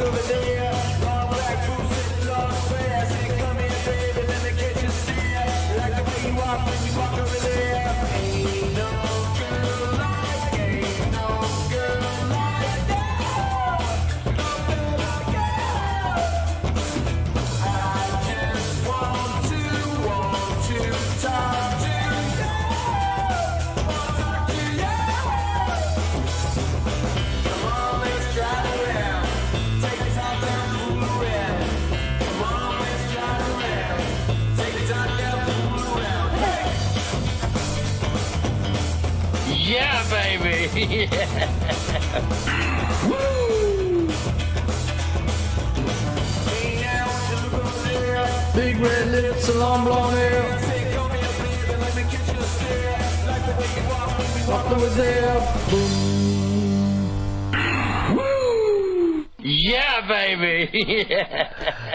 over there. Long black boots sitting long fast. Ain't coming, baby, let me catch you stare. Like the way you walk when you walk over there. Ain't no girl like, ain't no girl like that. No girl like that. I just want to talk to you. Want to talk to you. Come on, let's ride around. Take the top down, fool around. Come on, let's ride around. Take the top down, fool around. Hey! Yeah, baby. Hey, now, want you look over there. Big red lips and long blonde hair. Say, call me up here, but let me catch you a stare. Like the way you walk when we walk Over there. Boom. Woo. Yeah, baby.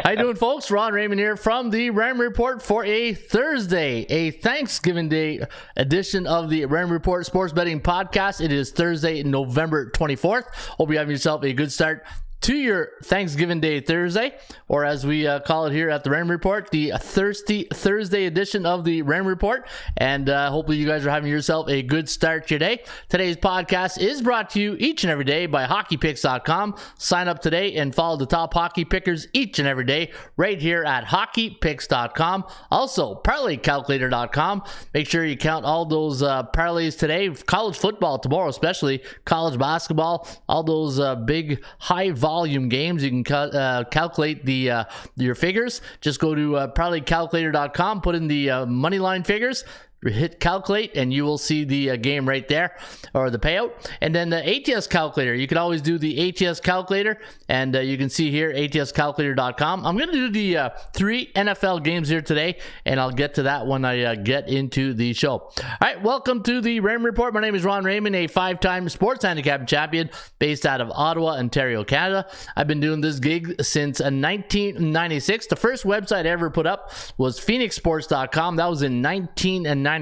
How you doing, folks? Ron Raymond here from the Ram Report for a Thursday, a Thanksgiving Day edition of the Ram Report Sports Betting Podcast. It is Thursday, November 24th. Hope you have yourself a good start to your Thanksgiving Day Thursday, or as we call it here at the Ram Report, the Thirsty Thursday edition of the Ram Report. And hopefully you guys are having yourself a good start to your day. Today's podcast is brought to you each and every day by HockeyPicks.com. Sign up today and follow the top hockey pickers each and every day right here at HockeyPicks.com. Also, ParlayCalculator.com. Make sure you count all those parlays today. College football tomorrow, especially college basketball, all those big high volume games. You can calculate the your figures. Just go to ParlayCalculator.com, put in the money line figures, hit calculate, and you will see the game right there, or the payout. And then the ATS calculator, you can always do the ATS calculator, and you can see here ATScalculator.com. I'm going to do the 3 NFL games here today, and I'll get to that when I get into the show. All right, welcome to the Ram Report. My name is Ron Raymond, a 5-time sports handicapping champion based out of Ottawa, Ontario, Canada. I've been doing this gig since 1996. The first website I ever put up was PhoenixSports.com. That was in 1998.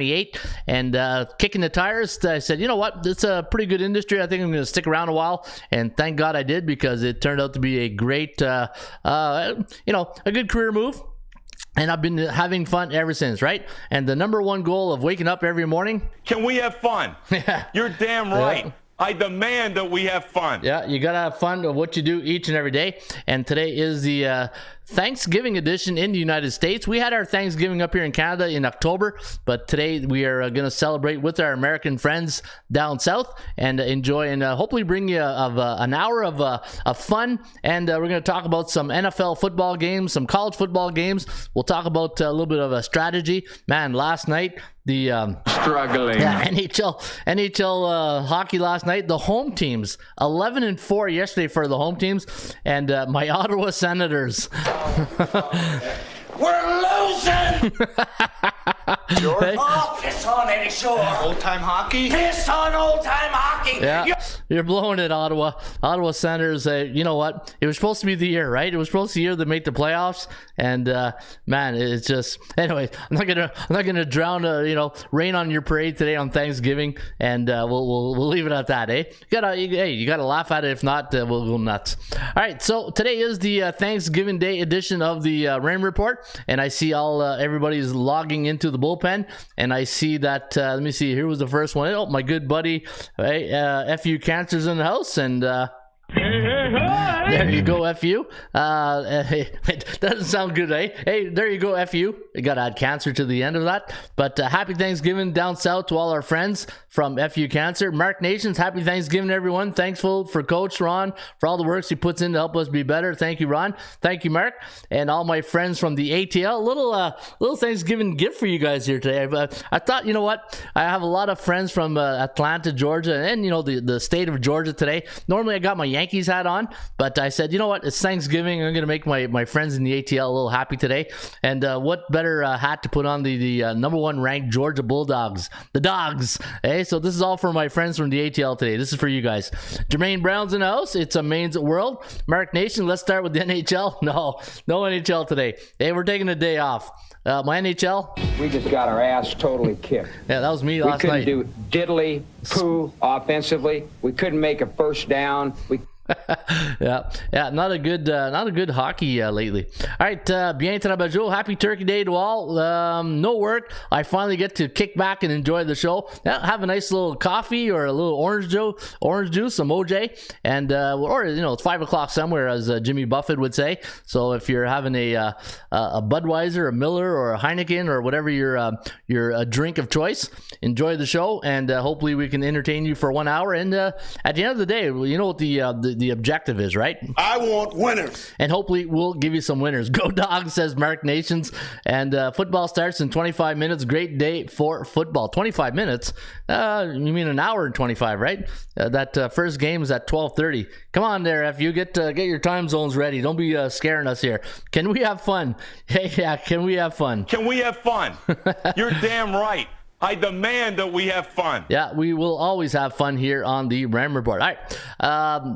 And kicking the tires, I said, you know what, it's a pretty good industry. I think I'm going to stick around a while, and thank God I did, because it turned out to be a great a good career move. And I've been having fun ever since, right? And the number one goal of waking up every morning. Can we have fun? You're damn right. Yeah. I demand that we have fun. Yeah, you got to have fun of what you do each and every day. And today is the Thanksgiving edition in the United States. We had our Thanksgiving up here in Canada in October, but today we are going to celebrate with our American friends down south and enjoy and hopefully bring you an hour of fun. And we're going to talk about some NFL football games, some college football games. We'll talk about a little bit of a strategy. Man, last night, the struggling. Yeah, NHL hockey last night. The home teams 11-4 yesterday for the home teams, and my Ottawa Senators. We're losing! Hey? Oh, piss on Eddie Shore. Old-time hockey? Piss on old-time hockey. Yeah, you're blowing it, Ottawa. Ottawa Senators, you know what? It was supposed to be the year, right? It was supposed to be the year to make the playoffs. And, man, it's just... Anyway, I'm not gonna drown, rain on your parade today on Thanksgiving. And we'll leave it at that, eh? You gotta laugh at it. If not, we'll go nuts. All right, so today is the Thanksgiving Day edition of the Ram Report. And I see everybody's logging into the bullpen, and I see that let me see, here was the first one. Oh, my good buddy, FU Cancer's in the house, and there you go, FU. It doesn't sound good, eh? Hey, there you go, FU. You got to add cancer to the end of that. But happy Thanksgiving down south to all our friends from FU Cancer. Mark Nations, happy Thanksgiving, everyone. Thankful for Coach Ron for all the work he puts in to help us be better. Thank you, Ron. Thank you, Mark. And all my friends from the ATL. Little Thanksgiving gift for you guys here today. But I thought, you know what? I have a lot of friends from Atlanta, Georgia, and, the state of Georgia today. Normally, I got my Yankees hat on, but I said, you know what? It's Thanksgiving. I'm going to make my friends in the ATL a little happy today. And what better hat to put on the number one ranked Georgia Bulldogs, the Dogs. Hey, so this is all for my friends from the ATL today. This is for you guys. Jermaine Brown's in the house. It's a Maine's World. Mark Nation, let's start with the NHL. No NHL today. Hey, we're taking a day off. My NHL. We just got our ass totally kicked. Yeah, that was me last night. We couldn't do diddly poo offensively. We couldn't make a first down. yeah, not a good hockey lately. All right, bien trabajo. Happy Turkey Day to all. No work. I finally get to kick back and enjoy the show. Yeah, have a nice little coffee or a little orange juice, some OJ, and or it's 5 o'clock somewhere, as Jimmy Buffett would say. So if you're having a Budweiser, a Miller, or a Heineken, or whatever your drink of choice, enjoy the show, and hopefully we can entertain you for 1 hour. And at the end of the day, you know what the objective is, right? I want winners. And hopefully we'll give you some winners. Go Dogs, says Mark Nations. And football starts in 25 minutes. Great day for football. 25 minutes? You mean an hour and 25, right? That first game is at 12:30. Come on there, F. You get your time zones ready. Don't be scaring us here. Can we have fun? Hey, yeah, can we have fun? Can we have fun? You're damn right. I demand that we have fun. Yeah, we will always have fun here on the Ram Report. All right.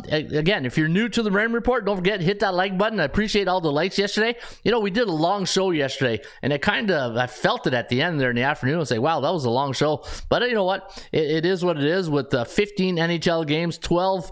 Again, if you're new to the Ram Report, don't forget, hit that like button. I appreciate all the likes yesterday. We did a long show yesterday, and I felt it at the end there in the afternoon and say, wow, that was a long show. But you know what? It is what it is with 15 NHL games, 12.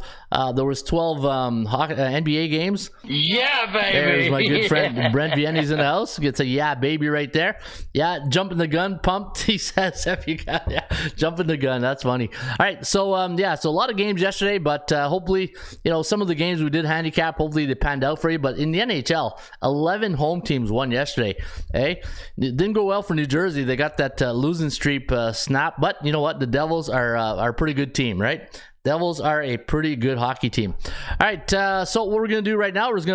There was 12 NBA games. Yeah, baby. There's my good friend Brent Vienni's in the house. Gets a yeah, baby right there. Yeah, jumping the gun, pumped, he says. Jumping the gun. That's funny. All right, so so a lot of games yesterday, but hopefully, some of the games we did handicap, hopefully they panned out for you. But in the NHL, 11 home teams won yesterday. Hey, it didn't go well for New Jersey. They got that losing streak snap. But you know what? The Devils are a pretty good team, right? Devils are a pretty good hockey team. All right, so what we're going to do right now, let's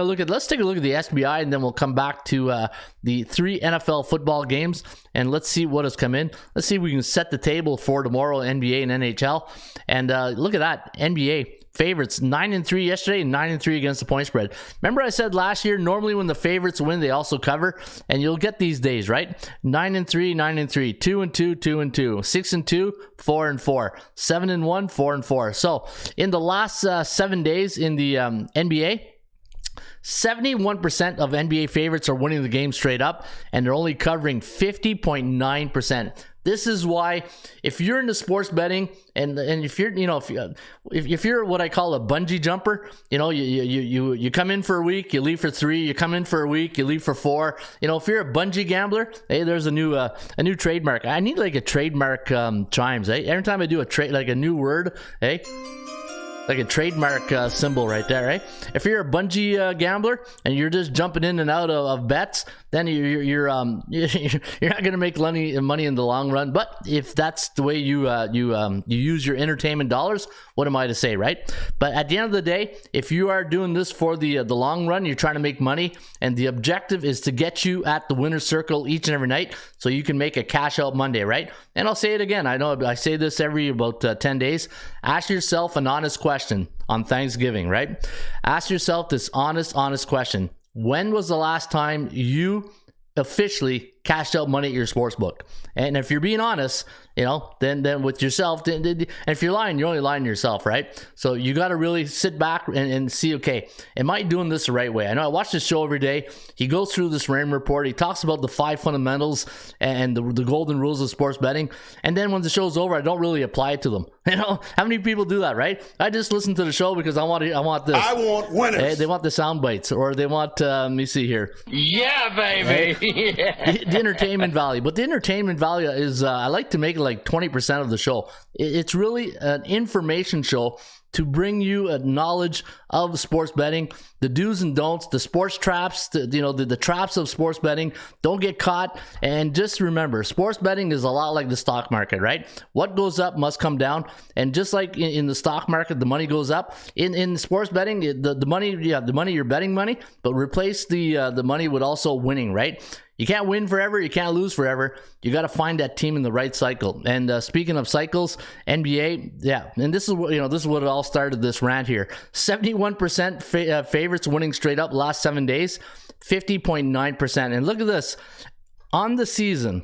take a look at the SBI, and then we'll come back to the 3 NFL football games, and let's see what has come in. Let's see if we can set the table for tomorrow, NBA and NHL. And look at that, NBA favorites 9-3 yesterday, and 9-3 against the point spread. Remember I said last year, normally when the favorites win, they also cover, and you'll get these days, right? 9-3, 9-3, 2-2, 2-2, 6-2, 4-4, 7-1, 4-4. So in the last 7 days in the NBA, 71% of NBA favorites are winning the game straight up, and they're only covering 50.9%. This is why, if you're into sports betting, and if you're if you're what I call a bungee jumper, you come in for a week, you leave for 3, you come in for a week, you leave for 4. If you're a bungee gambler, hey, there's a new trademark. I need like a trademark chimes. Hey, every time I do like a new word, hey, like a trademark symbol right there, right? If you're a bungee gambler and you're just jumping in and out of bets, then you're not going to make money in the long run. But if that's the way you use your entertainment dollars, what am I to say, right? But at the end of the day, if you are doing this for the long run, you're trying to make money, and the objective is to get you at the winner's circle each and every night, so you can make a cash out Monday, right? And I'll say it again. I know I say this every about 10 days. Ask yourself an honest question on Thanksgiving, right? Ask yourself this honest question. When was the last time you officially cashed out money at your sports book? And if you're being honest, then with yourself, and if you're lying, you're only lying to yourself, right? So you got to really sit back and see, okay, am I doing this the right way? I know I watch this show every day. He goes through this Ram Report. He talks about the 5 fundamentals and the golden rules of sports betting. And then when the show's over, I don't really apply it to them. How many people do that, right? I just listen to the show because I want this. I want winners. They want the sound bites, or they want, let me see here. Yeah, baby. The entertainment value. But the entertainment value is, I like to make it like 20% of the show. It's really an information show to bring you a knowledge of sports betting, the do's and don'ts, the sports traps, the traps of sports betting. Don't get caught. And just remember, sports betting is a lot like the stock market, right? What goes up must come down. And just like in the stock market, the money goes up. In sports betting, the money, you're betting money, but replace the money with also winning, right? You can't win forever. You can't lose forever. You got to find that team in the right cycle. And speaking of cycles, NBA, and this is what it all started, this rant here. 71% favorites winning straight up last 7 days, 50.9%. And look at this. On the season,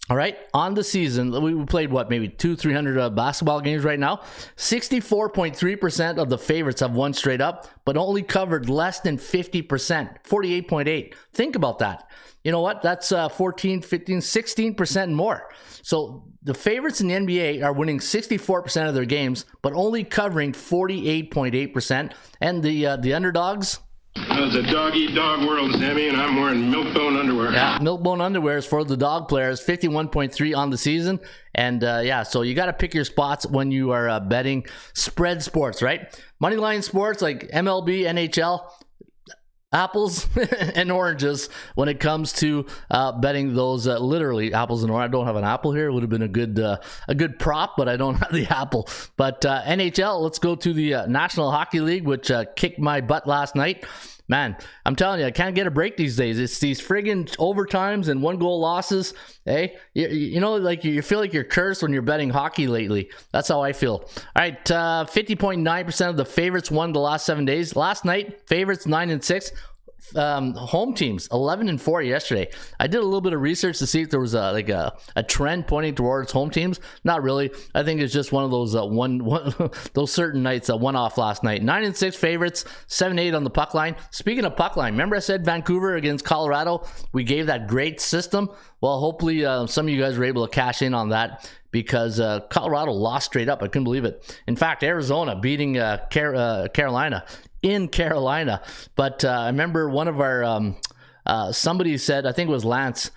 All right, on the season, we played maybe 200-300 basketball games right now. 64.3% of the favorites have won straight up, but only covered less than 50%, 48.8. Think about that. You know what? That's 14, 15, 16% more. So the favorites in the NBA are winning 64% of their games, but only covering 48.8%. And the underdogs. It's a dog-eat-dog world, Sammy, and I'm wearing milk-bone underwear. Yeah, milk-bone underwear is for the dog players, 51.3 on the season. And so you got to pick your spots when you are betting spread sports, right? Moneyline sports like MLB, NHL, apples and oranges when it comes to betting those literally apples and oranges. I don't have an apple here. It would have been a good prop, but I don't have the apple. But NHL, let's go to the National Hockey League, which kicked my butt last night. Man, I'm telling you, I can't get a break these days. It's these friggin' overtimes and 1-goal losses. Hey, you know, like you feel like you're cursed when you're betting hockey lately. That's how I feel. All right, 50.9% of the favorites won the last 7 days. Last night, favorites 9-6. Home teams 11-4 yesterday. I did a little bit of research to see if there was a trend pointing towards home teams. Not really. I think it's just one of those those certain nights that went off last night. 9-6 favorites, 7-8 on the puck line. Speaking of puck line, remember I said Vancouver against Colorado? We gave that great system. Well, hopefully some of you guys were able to cash in on that, because Colorado lost straight up. I couldn't believe it. In fact, Arizona beating Carolina in Carolina. But I remember one of our somebody said, I think it was Lance,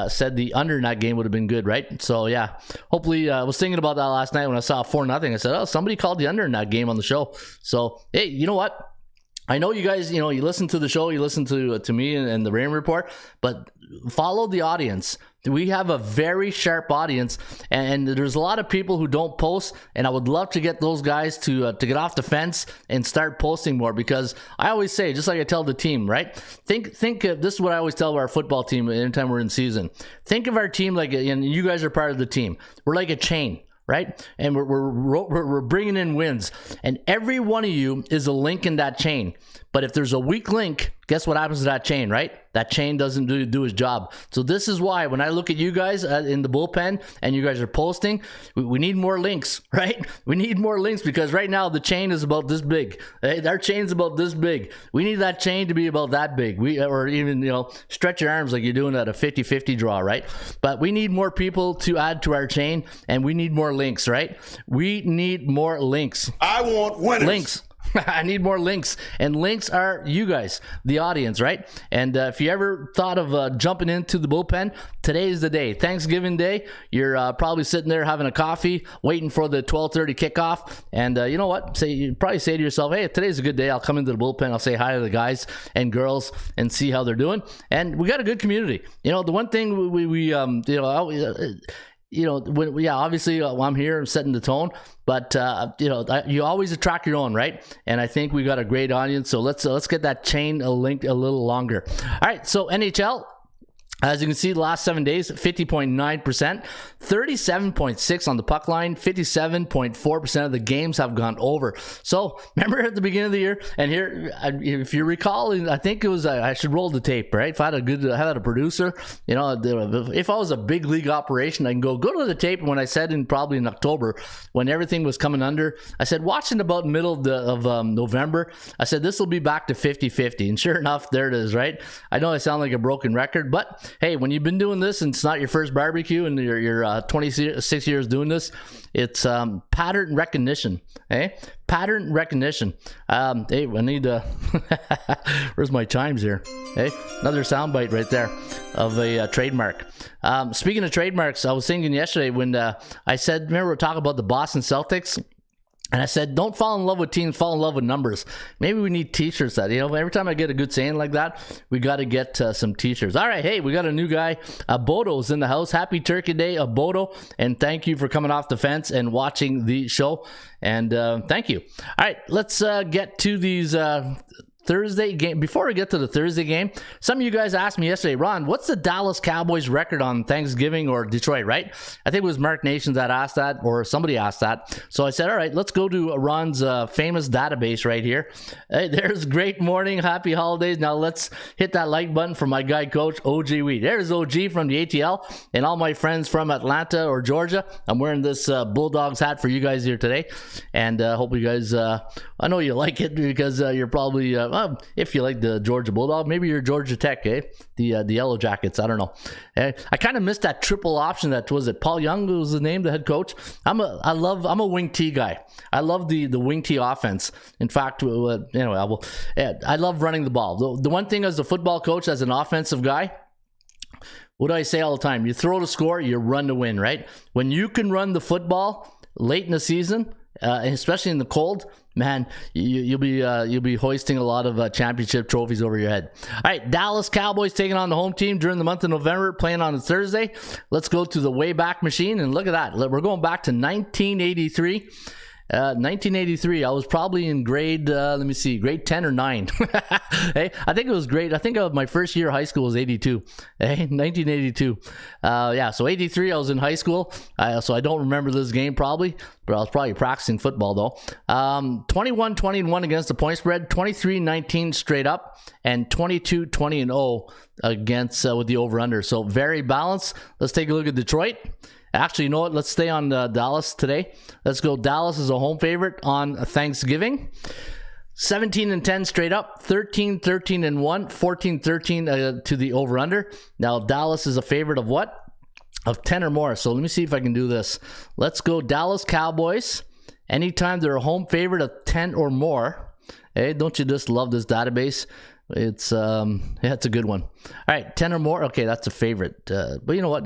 said the under in that game would have been good, right? So yeah, hopefully I was thinking about that last night when I saw 4-0. I said, oh, somebody called the under in that game on the show. So hey, you know what? I know you guys, you listen to the show, you listen to me and the Rain Report, but follow the audience. We have a very sharp audience, and there's a lot of people who don't post, and I would love to get those guys to get off the fence and start posting more, because I always say, just like I tell the team, right? Think this is what I always tell our football team anytime we're in season. Think of our team like, and you guys are part of the team. We're like a chain. Right? And we're bringing in wins, and every one of you is a link in that chain. But if there's a weak link, guess what happens to that chain, right? That chain doesn't do his job. So this is why when I look at you guys in the bullpen and you guys are posting, we need more links, right? We need more links, because right now the chain is about this big. Our chain's about this big. We need that chain to be about that big. Or even, stretch your arms like you're doing at a 50-50 draw, right? But we need more people to add to our chain, and we need more links, right? We need more links. I want winners. Links. I need more links, and links are you guys, the audience, right? And if you ever thought of jumping into the bullpen, today is the day. Thanksgiving Day, you're probably sitting there having a coffee, waiting for the 12:30 kickoff, and you know what? You probably say to yourself, hey, today's a good day. I'll come into the bullpen, I'll say hi to the guys and girls and see how they're doing. And we got a good community. The one thing obviously I'm here, I'm setting the tone, but you always attract your own, right? And I think we got a great audience, so let's get that chain linked a little longer. All right, so NHL, as you can see, the last 7 days, 50.9%, 37.6 on the puck line, 57.4% of the games have gone over. So remember at the beginning of the year, and here, if you recall, I think it was, I should roll the tape, right? If I had a producer, if I was a big league operation, I can go to the tape. When I said probably in October, when everything was coming under, I said, watching about middle of November, I said, this will be back to 50-50. And sure enough, there it is, right? I know I sound like a broken record, but hey, when you've been doing this and it's not your first barbecue and you're 26 years doing this, it's pattern recognition. Hey, pattern recognition. Hey, I need to. Where's my chimes here? Hey, another soundbite right there of a trademark. Speaking of trademarks, I was thinking yesterday when I said, remember we were talking about the Boston Celtics. And I said, don't fall in love with teams, fall in love with numbers. Maybe we need t-shirts that, every time I get a good saying like that, we got to get some t-shirts. All right, hey, we got a new guy. Bodo's in the house. Happy Turkey Day, Bodo. And thank you for coming off the fence and watching the show. And thank you. All right, let's get to these Thursday game. Before we get to the Thursday game, some of you guys asked me yesterday, Ron, what's the Dallas Cowboys record on Thanksgiving or Detroit, right? I think it was Mark Nations that asked that, or somebody asked that. So I said, all right, let's go to Ron's famous database right here. Hey, there's great morning. Happy holidays. Now let's hit that like button for my guy coach, OG Wheat. There's OG from the ATL and all my friends from Atlanta or Georgia. I'm wearing this Bulldogs hat for you guys here today. And hope you guys, I know you like it because you're probably... if you like the Georgia Bulldog, maybe you're Georgia Tech, the Yellow Jackets. I don't know. I kind of missed that triple option. That was it. Paul Young was the name, the head coach. I'm a wing T guy. I love the wing T offense. In fact, anyway, I love running the ball. The one thing as a football coach, as an offensive guy, what do I say all the time? You throw to score, you run to win, right? When you can run the football late in the season, especially in the cold, man, you'll be hoisting a lot of championship trophies over your head. All right, Dallas Cowboys taking on the home team during the month of November, playing on a Thursday. Let's go to the Wayback Machine, and look at that. We're going back to 1983. 1983, I was probably in grade, grade 10 or 9. Hey, I think it was great. I think my first year of high school was 82. Hey, 1982. So 83, I was in high school. So I don't remember this game probably, but I was probably practicing football though. 21-21 against the point spread, 23-19 straight up, and 22-20-0 against with the over-under. So very balanced. Let's take a look at Detroit. Actually, you know what? Let's stay on Dallas today. Let's go. Dallas is a home favorite on Thanksgiving. 17-10 straight up, 13-13-1, 14-13 to the over-under. Now, Dallas is a favorite of what? Of 10 or more. So let me see if I can do this. Let's go Dallas Cowboys. Anytime they're a home favorite of 10 or more. Hey, don't you just love this database? It's it's a good one. All right, 10 or more. Okay, that's a favorite. But you know what?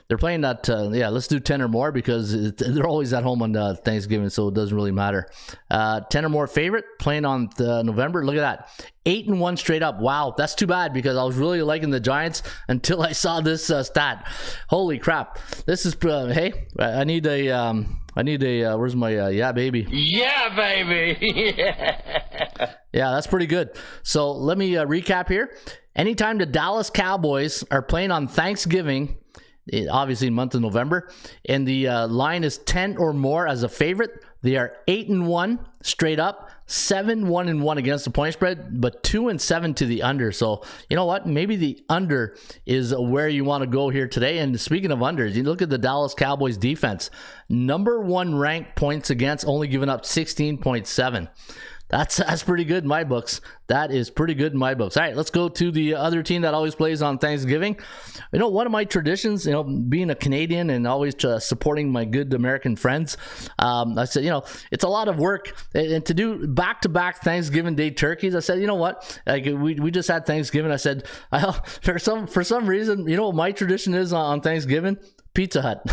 They're playing that. Let's do 10 or more because they're always at home on Thanksgiving, so it doesn't really matter. 10 or more favorite playing on November. Look at that, 8-1 straight up. Wow, that's too bad because I was really liking the Giants until I saw this stat. Holy crap! This is hey, I need a. Where's my yeah baby? Yeah, baby. Yeah, that's pretty good. So let me recap here. Anytime the Dallas Cowboys are playing on Thanksgiving, obviously month of November, and the line is 10 or more as a favorite, they are 8-1 straight up, 7-1-1 against the point spread, but 2-7 to the under. So you know what? Maybe the under is where you want to go here today. And speaking of unders, you look at the Dallas Cowboys defense, number 1 ranked points against, only giving up 16.7. That's pretty good in my books. That is pretty good in my books. All right, let's go to the other team that always plays on Thanksgiving. You know, one of my traditions, being a Canadian and always supporting my good American friends, I said, it's a lot of work. And to do back-to-back Thanksgiving Day turkeys, I said, you know what? Like we just had Thanksgiving. I said, for some reason, you know what my tradition is on Thanksgiving? Pizza Hut.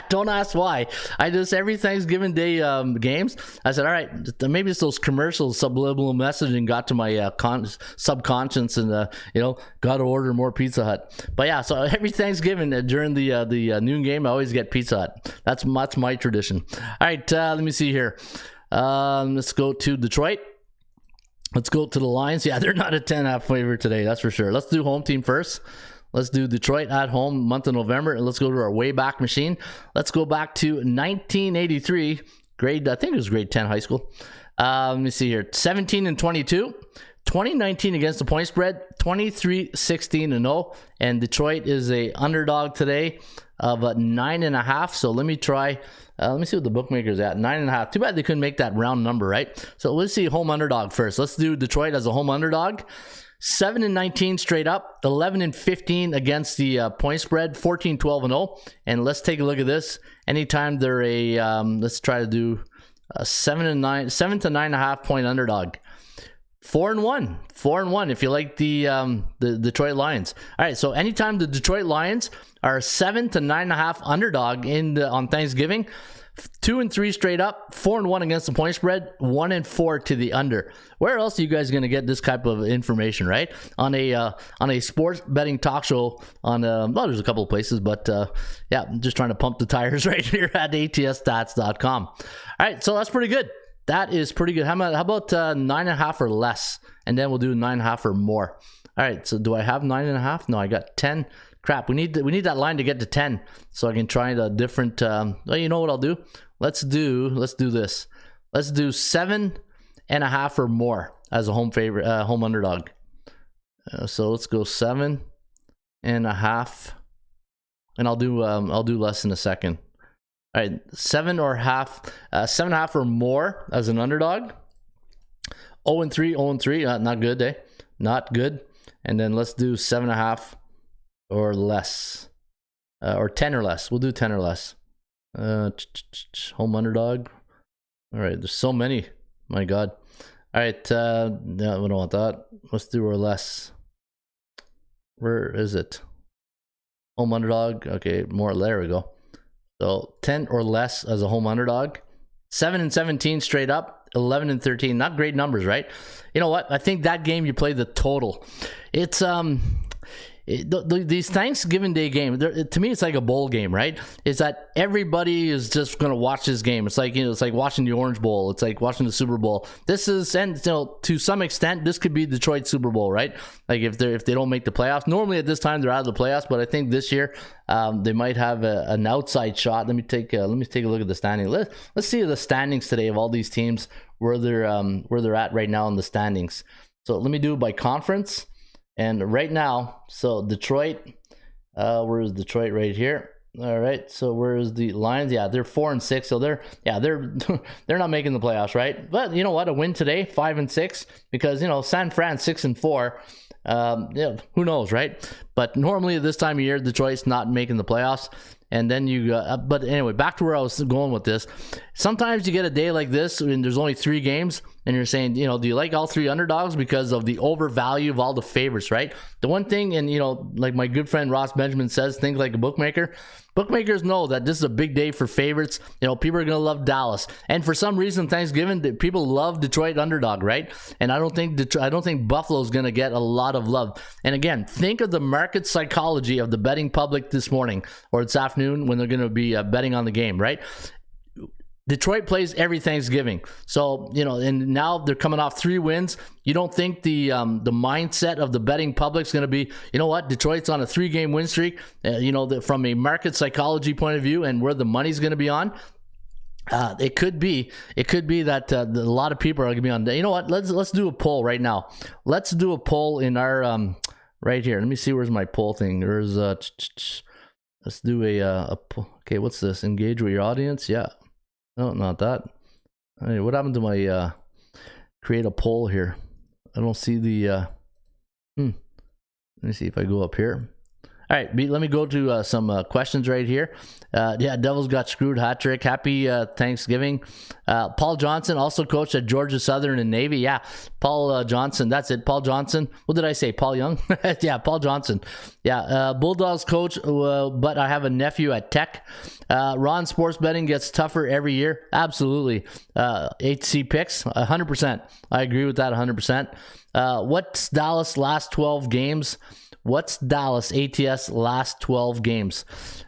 Don't ask why. I just, every Thanksgiving Day games, I said, all right, maybe it's those commercials, subliminal messaging got to my subconscious and, got to order more Pizza Hut. But yeah, so every Thanksgiving during the noon game, I always get Pizza Hut. That's my tradition. All right, let me see here. Let's go to Detroit. Let's go to the Lions. Yeah, they're not a 10.5 favorite today, that's for sure. Let's do home team first. Let's do Detroit at home, month of November, and let's go to our Wayback Machine. Let's go back to 1983, I think it was grade 10 high school. Let me see here, 17-22, 2019 against the point spread, 23-16-0, and Detroit is a underdog today of 9.5. So let me try. Let me see what the bookmaker's at. 9.5. Too bad they couldn't make that round number, right? So let's see home underdog first. Let's do Detroit as a home underdog. 7-19 straight up, 11-15 against the point spread, 14-12-0. And let's take a look at this. Anytime they're let's try to do a 7 to 9.5 point underdog. 4-1 if you like the Detroit Lions. All right, so anytime the Detroit Lions are 7 to 9.5 underdog on Thanksgiving, 2-3 straight up, 4-1 against the point spread, 1-4 to the under. Where else are you guys going to get this type of information, right? On a sports betting talk show there's a couple of places, but yeah, I'm just trying to pump the tires right here at atsstats.com. All right, so that's pretty good. That is pretty good. How about 9.5 or less? And then we'll do 9.5 or more. All right, so do I have 9.5? No, I got 10. Crap, we need that line to get to 10 so I can try the different. Well, you know what I'll do? Let's do this. Let's do 7.5 or more as a home favorite, home underdog. So let's go 7.5, and I'll do less in a second. All right, 7.5 or more as an underdog. 0-3, 0-3, not good, eh? Not good. And then let's do 7.5 or less, or 10 or less. We'll do 10 or less. Home underdog. All right, there's so many. My God. All right, no, we don't want that. Let's do or less. Where is it? Home underdog. Okay, more. There we go. So 10 or less as a home underdog. 7-17 straight up. 11-13. Not great numbers, right? You know what? I think that game you play the total. It's these Thanksgiving Day games, to me, it's like a bowl game, right? Is that everybody is just going to watch this game. It's like, it's like watching the Orange Bowl. It's like watching the Super Bowl. This is, and to some extent, this could be Detroit Super Bowl, right? Like if they don't make the playoffs. Normally at this time they're out of the playoffs, but I think this year they might have an outside shot. Let me take a look at the standings. Let's see the standings today of all these teams, where they're at right now in the standings. So let me do it by conference. And right now, so Detroit, where is Detroit? Right here. All right. So where's the Lions? Yeah, they're 4-6. So they're not making the playoffs, right? But you know what? A win today, 5-6, because San Fran 6-4. Yeah, who knows, right? But normally at this time of year, Detroit's not making the playoffs. And then but anyway, back to where I was going with this. Sometimes you get a day like this and there's only 3 games, and you're saying, do you like all 3 underdogs because of the overvalue of all the favorites, right? The one thing, and like my good friend Ross Benjamin says, think like a bookmaker. Bookmakers know that this is a big day for favorites. People are going to love Dallas, and for some reason, Thanksgiving, people love Detroit underdog, right? And I don't think Buffalo's going to get a lot of love. And again, think of the market psychology of the betting public this morning or this afternoon when they're going to be betting on the game, right? Detroit plays every Thanksgiving. So, and now they're coming off 3 wins. You don't think the mindset of the betting public's going to be, Detroit's on a 3-game win streak, from a market psychology point of view and where the money's going to be on. It could be that a lot of people are going to be on. You know what? Let's do a poll right now. Let's do a poll in our right here. Let me see, where's my poll thing. There's let's do a poll. Okay, what's this? Engage with your audience. Yeah. No, not that. Hey, what happened to my create a poll here? I don't see the let me see if I go up here. All right, let me go to some questions right here. Devils got screwed, hat trick. Happy Thanksgiving. Paul Johnson also coached at Georgia Southern and Navy. Yeah, Paul Johnson. That's it. Paul Johnson. What did I say? Paul Young? Yeah, Paul Johnson. Yeah, Bulldogs coach, but I have a nephew at Tech. Ron, sports betting gets tougher every year. Absolutely. HC picks, 100%. I agree with that 100%. What's Dallas last 12 games? What's Dallas ATS last 12 games?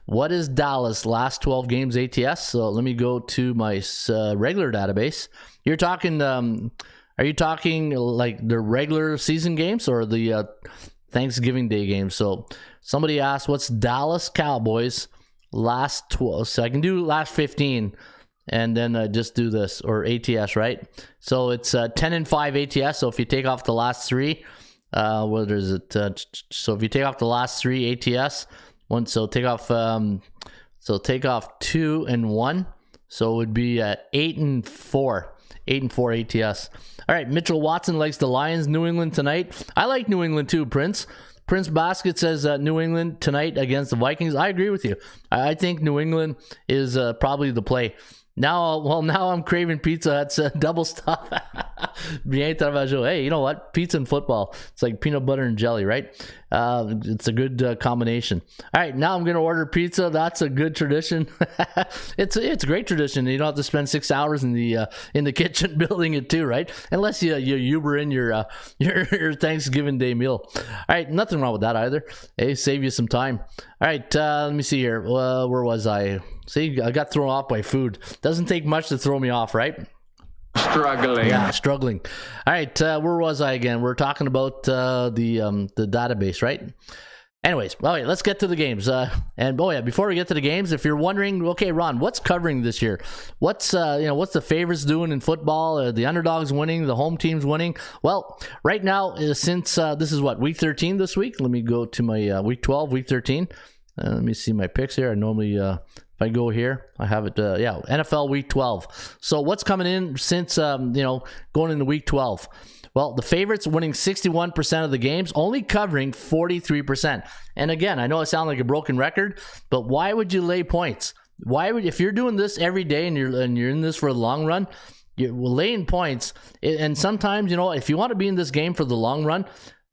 What is Dallas last 12 games ATS? So let me go to my regular database. You're talking, are you talking like the regular season games or the Thanksgiving Day games? So somebody asked, what's Dallas Cowboys last 12? So I can do last 15 and then just do this, or ATS, right? So it's 10-5 ATS. So if you take off the last 3, what is it? So if you take off the last 3 ATS, take off 2 and 1, so it would be 8-4 ATS. All right, Mitchell Watson likes the Lions. New England tonight. I like New England too. Prince Basket says New England tonight against the Vikings. I agree with you. I think New England is probably the play. Now I'm craving pizza. That's double stuff. Hey, you know what? Pizza and football. It's like peanut butter and jelly, right? It's a good combination. All right, now I'm going to order pizza. That's a good tradition. It's a great tradition. You don't have to spend 6 hours in the kitchen building it too, right? Unless you Uber in your Thanksgiving Day meal. All right, nothing wrong with that either. Hey, save you some time. All right, let me see here. Where was I? See, I got thrown off by food. Doesn't take much to throw me off, right? Struggling. Yeah, struggling. All right, where was I again? We're talking about the database, right? Anyways, all right, let's get to the games. Before we get to the games, if you're wondering, okay, Ron, what's covering this year? What's the favorites doing in football? Are the underdogs winning? The home teams winning? Well, right now, since this is week 13 this week. Let me go to my week 12, week 13. Let me see my picks here. I normally, if I go here, I have it. NFL week 12. So what's coming in since going into week 12? Well, the favorites winning 61% of the games, only covering 43%. And again, I know I sound like a broken record, but why would you lay points? If you're doing this every day and you're in this for the long run, you're laying points. And sometimes, if you want to be in this game for the long run,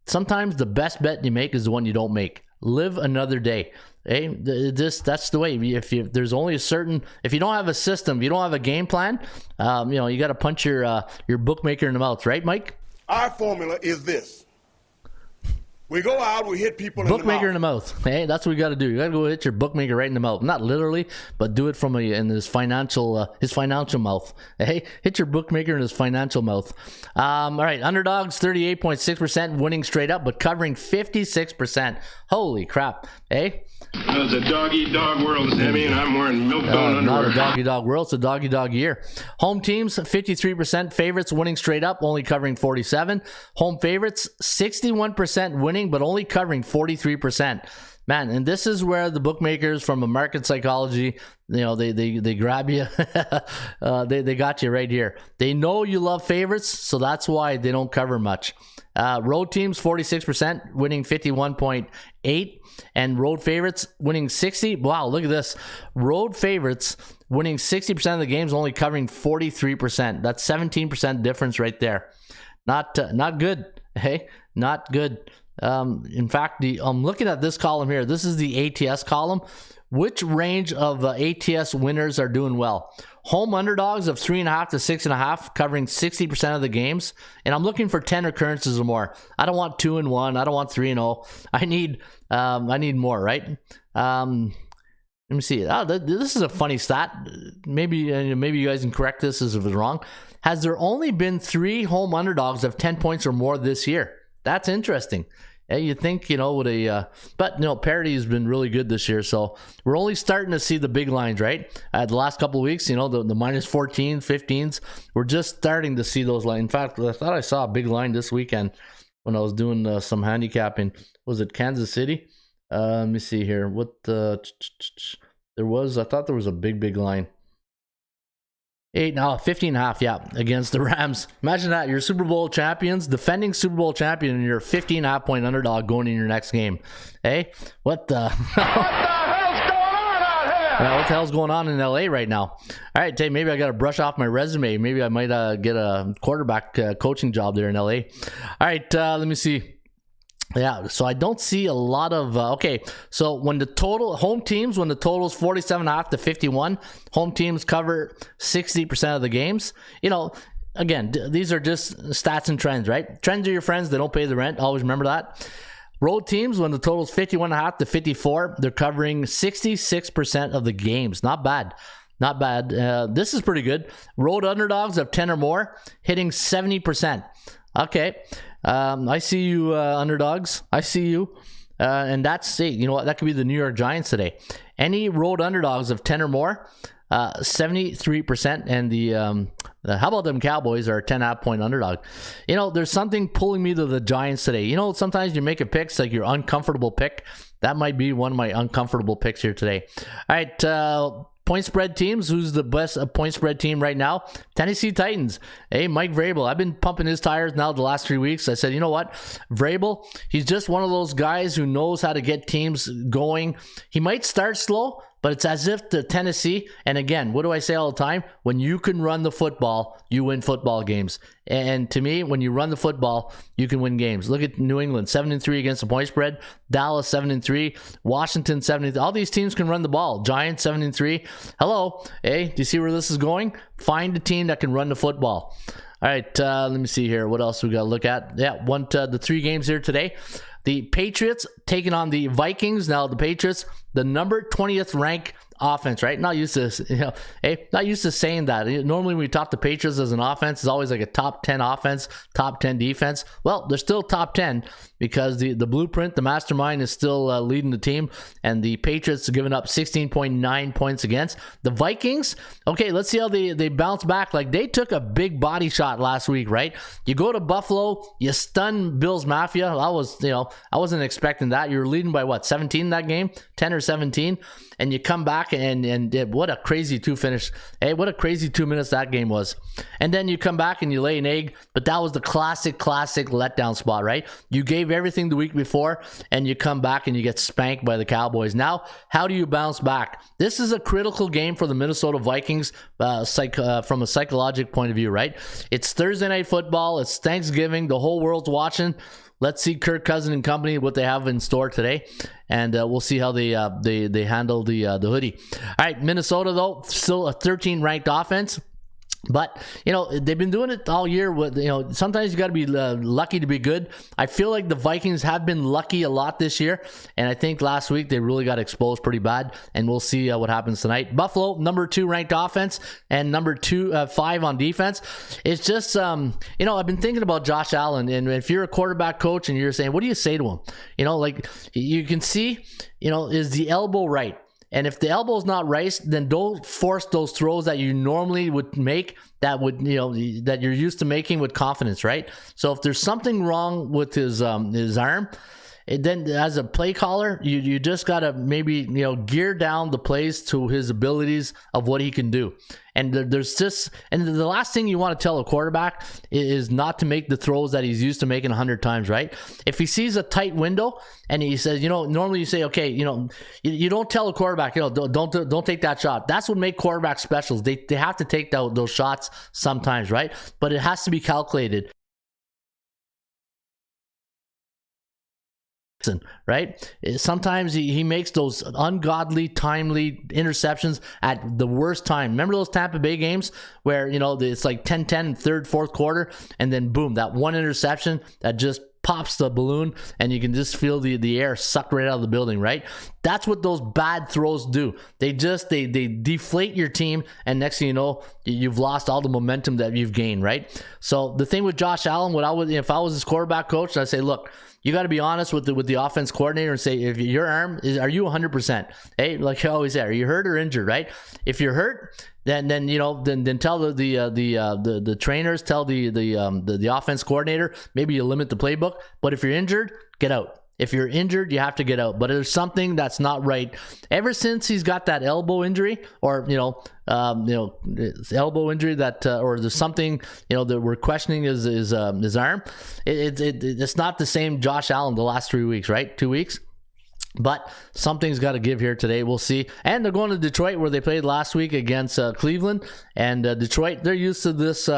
sometimes the best bet you make is the one you don't make. Live another day. Hey, that's the way. If you don't have a system, if you don't have a game plan, you got to punch your bookmaker in the mouth, right, Mike? Our formula is this. We go out, we hit people bookmaker in the mouth. Hey, that's what you got to do. You got to go hit your bookmaker right in the mouth. Not literally, but do it from in his financial mouth. Hey, hit your bookmaker in his financial mouth. All right, underdogs 38.6% winning straight up, but covering 56%. Holy crap! Hey. It's a dog-eat-dog world, Sammy, and I'm wearing milk-bone underwear. Not a dog-eat-dog world, it's a dog-eat-dog year. Home teams, 53% favorites winning straight up, only covering 47%. Home favorites, 61% winning, but only covering 43%. Man, and this is where the bookmakers from a market psychology, they grab you. they got you right here. They know you love favorites, so that's why they don't cover much. Road teams 46% winning 51.8%, and road favorites winning 60%. Wow, look at this. Road favorites winning 60% of the games, only covering 43%. That's 17% difference right there. Not good. Hey, not good. In fact, I'm looking at this column here. This is the ATS column. Which range of ATS winners are doing well? Home underdogs of 3.5 to 6.5, covering 60% of the games. And I'm looking for 10 occurrences or more. I don't want 2-1. I don't want 3-0. I need more, right? Let me see. This is a funny stat. Maybe you guys can correct this as if it's wrong. Has there only been 3 home underdogs of 10 points or more this year? That's interesting. You think, but parity has been really good this year. So we're only starting to see the big lines, right? The last couple of weeks, the minus 14, 15s, we're just starting to see those lines. In fact, I thought I saw a big line this weekend when I was doing some handicapping. Was it Kansas City? Let me see here. I thought there was a big line. 15.5, yeah, against the Rams. Imagine that. You're Super Bowl champions, defending Super Bowl champion, and you're a 15.5 point underdog going in your next game. Hey, what the hell's going on out here? What the hell's going on in LA right now? All right, Tate, maybe I got to brush off my resume. Maybe I might get a quarterback coaching job there in LA. All right, let me see. Yeah, so I don't see a lot of so when the total home teams, when the total is 47.5 to 51, home teams cover 60% of the games. Again, these are just stats and trends, right? Trends are your friends, they don't pay the rent. Always remember that. Road teams, when the total is 51.5 to 54, they're covering 66% of the games. Not bad. This is pretty good. Road underdogs of 10 or more hitting 70%. Okay. I see you, underdogs. I see you. And that's it. You know what? That could be the New York Giants today. Any road underdogs of 10 or more, 73%. And how about them Cowboys are a 10.5 point underdog? There's something pulling me to the Giants today. Sometimes you make a pick, it's like your uncomfortable pick. That might be one of my uncomfortable picks here today. All right. Point spread teams. Who's the best point spread team right now? Tennessee Titans. Hey, Mike Vrabel. I've been pumping his tires now the last 3 weeks. I said, you know what? Vrabel, he's just one of those guys who knows how to get teams going. He might start slow, but it's as if the Tennessee, and again, what do I say all the time? When you can run the football, you win football games. And to me, when you run the football, you can win games. Look at New England, 7-3 against the point spread. Dallas, 7-3. Washington, 7-3. All these teams can run the ball. Giants, 7-3. Hello. Hey, do you see where this is going? Find a team that can run the football. All right, let me see here. What else we got to look at? Yeah, the 3 games here today. The Patriots taking on the Vikings. Now, the Patriots, the number 20th ranked offense, right? Not used to, not used to saying that. Normally when we talk the Patriots as an offense, it's always like a top 10 offense, top 10 defense. Well, they're still top 10 because the blueprint, the mastermind is still leading the team, and the Patriots are giving up 16.9 points against. The Vikings, okay, let's see how they bounce back. Like, they took a big body shot last week, right? You go to Buffalo, you stun Bills Mafia. I wasn't expecting that. You were leading by what, 17 that game? 10 or 17? And you come back and what a crazy finish. Hey, what a crazy 2 minutes that game was. And then you come back and you lay an egg, but that was the classic letdown spot, right? You gave everything the week before and you come back and you get spanked by the Cowboys. Now, how do you bounce back? This is a critical game for the Minnesota Vikings from a psychological point of view, right? It's Thursday Night Football. It's Thanksgiving. The whole world's watching. Let's see Kirk Cousins and company, what they have in store today, and we'll see how they handle the hoodie. All right, Minnesota, though, still a 13 ranked offense. But, they've been doing it all year. With, sometimes you got to be lucky to be good. I feel like the Vikings have been lucky a lot this year. And I think last week they really got exposed pretty bad. And we'll see what happens tonight. Buffalo, number 2 ranked offense and number 5 on defense. It's just, I've been thinking about Josh Allen. And if you're a quarterback coach and you're saying, what do you say to him? You can see, is the elbow right? And if the elbow's not right, then don't force those throws that you normally would make, that that you're used to making with confidence, right? So if there's something wrong with his arm, then as a play caller, you just gotta maybe gear down the plays to his abilities of what he can do. And the last thing you want to tell a quarterback is not to make the throws that he's used to making 100 times, right? If he sees a tight window and he says, normally you say, okay, you don't tell a quarterback, don't take that shot. That's what make quarterbacks specials. They have to take those shots sometimes, right? But it has to be calculated. Right? Sometimes he makes those ungodly, timely interceptions at the worst time. Remember those Tampa Bay games where, it's like 10-10 in third, fourth quarter, and then boom, that one interception that just pops the balloon and you can just feel the air sucked right out of the building, right? That's what those bad throws do. They deflate your team, and next thing you know, you've lost all the momentum that you've gained, right? So the thing with Josh Allen, if I was his quarterback coach, I'd say, look, you got to be honest with the offense coordinator and say, if your arm are you 100%? Hey, like I always say, are you hurt or injured, right? If you're hurt, then tell the trainers, tell the offense coordinator, maybe you limit the playbook. But if you're injured, get out. If you're injured, you have to get out. But there's something that's not right. Ever since he's got that elbow injury, or elbow injury or there's something that we're questioning his arm. It's not the same Josh Allen the last 3 weeks, right? 2 weeks. But something's got to give here today. We'll see. And they're going to Detroit, where they played last week against Cleveland. And Detroit, they're used to this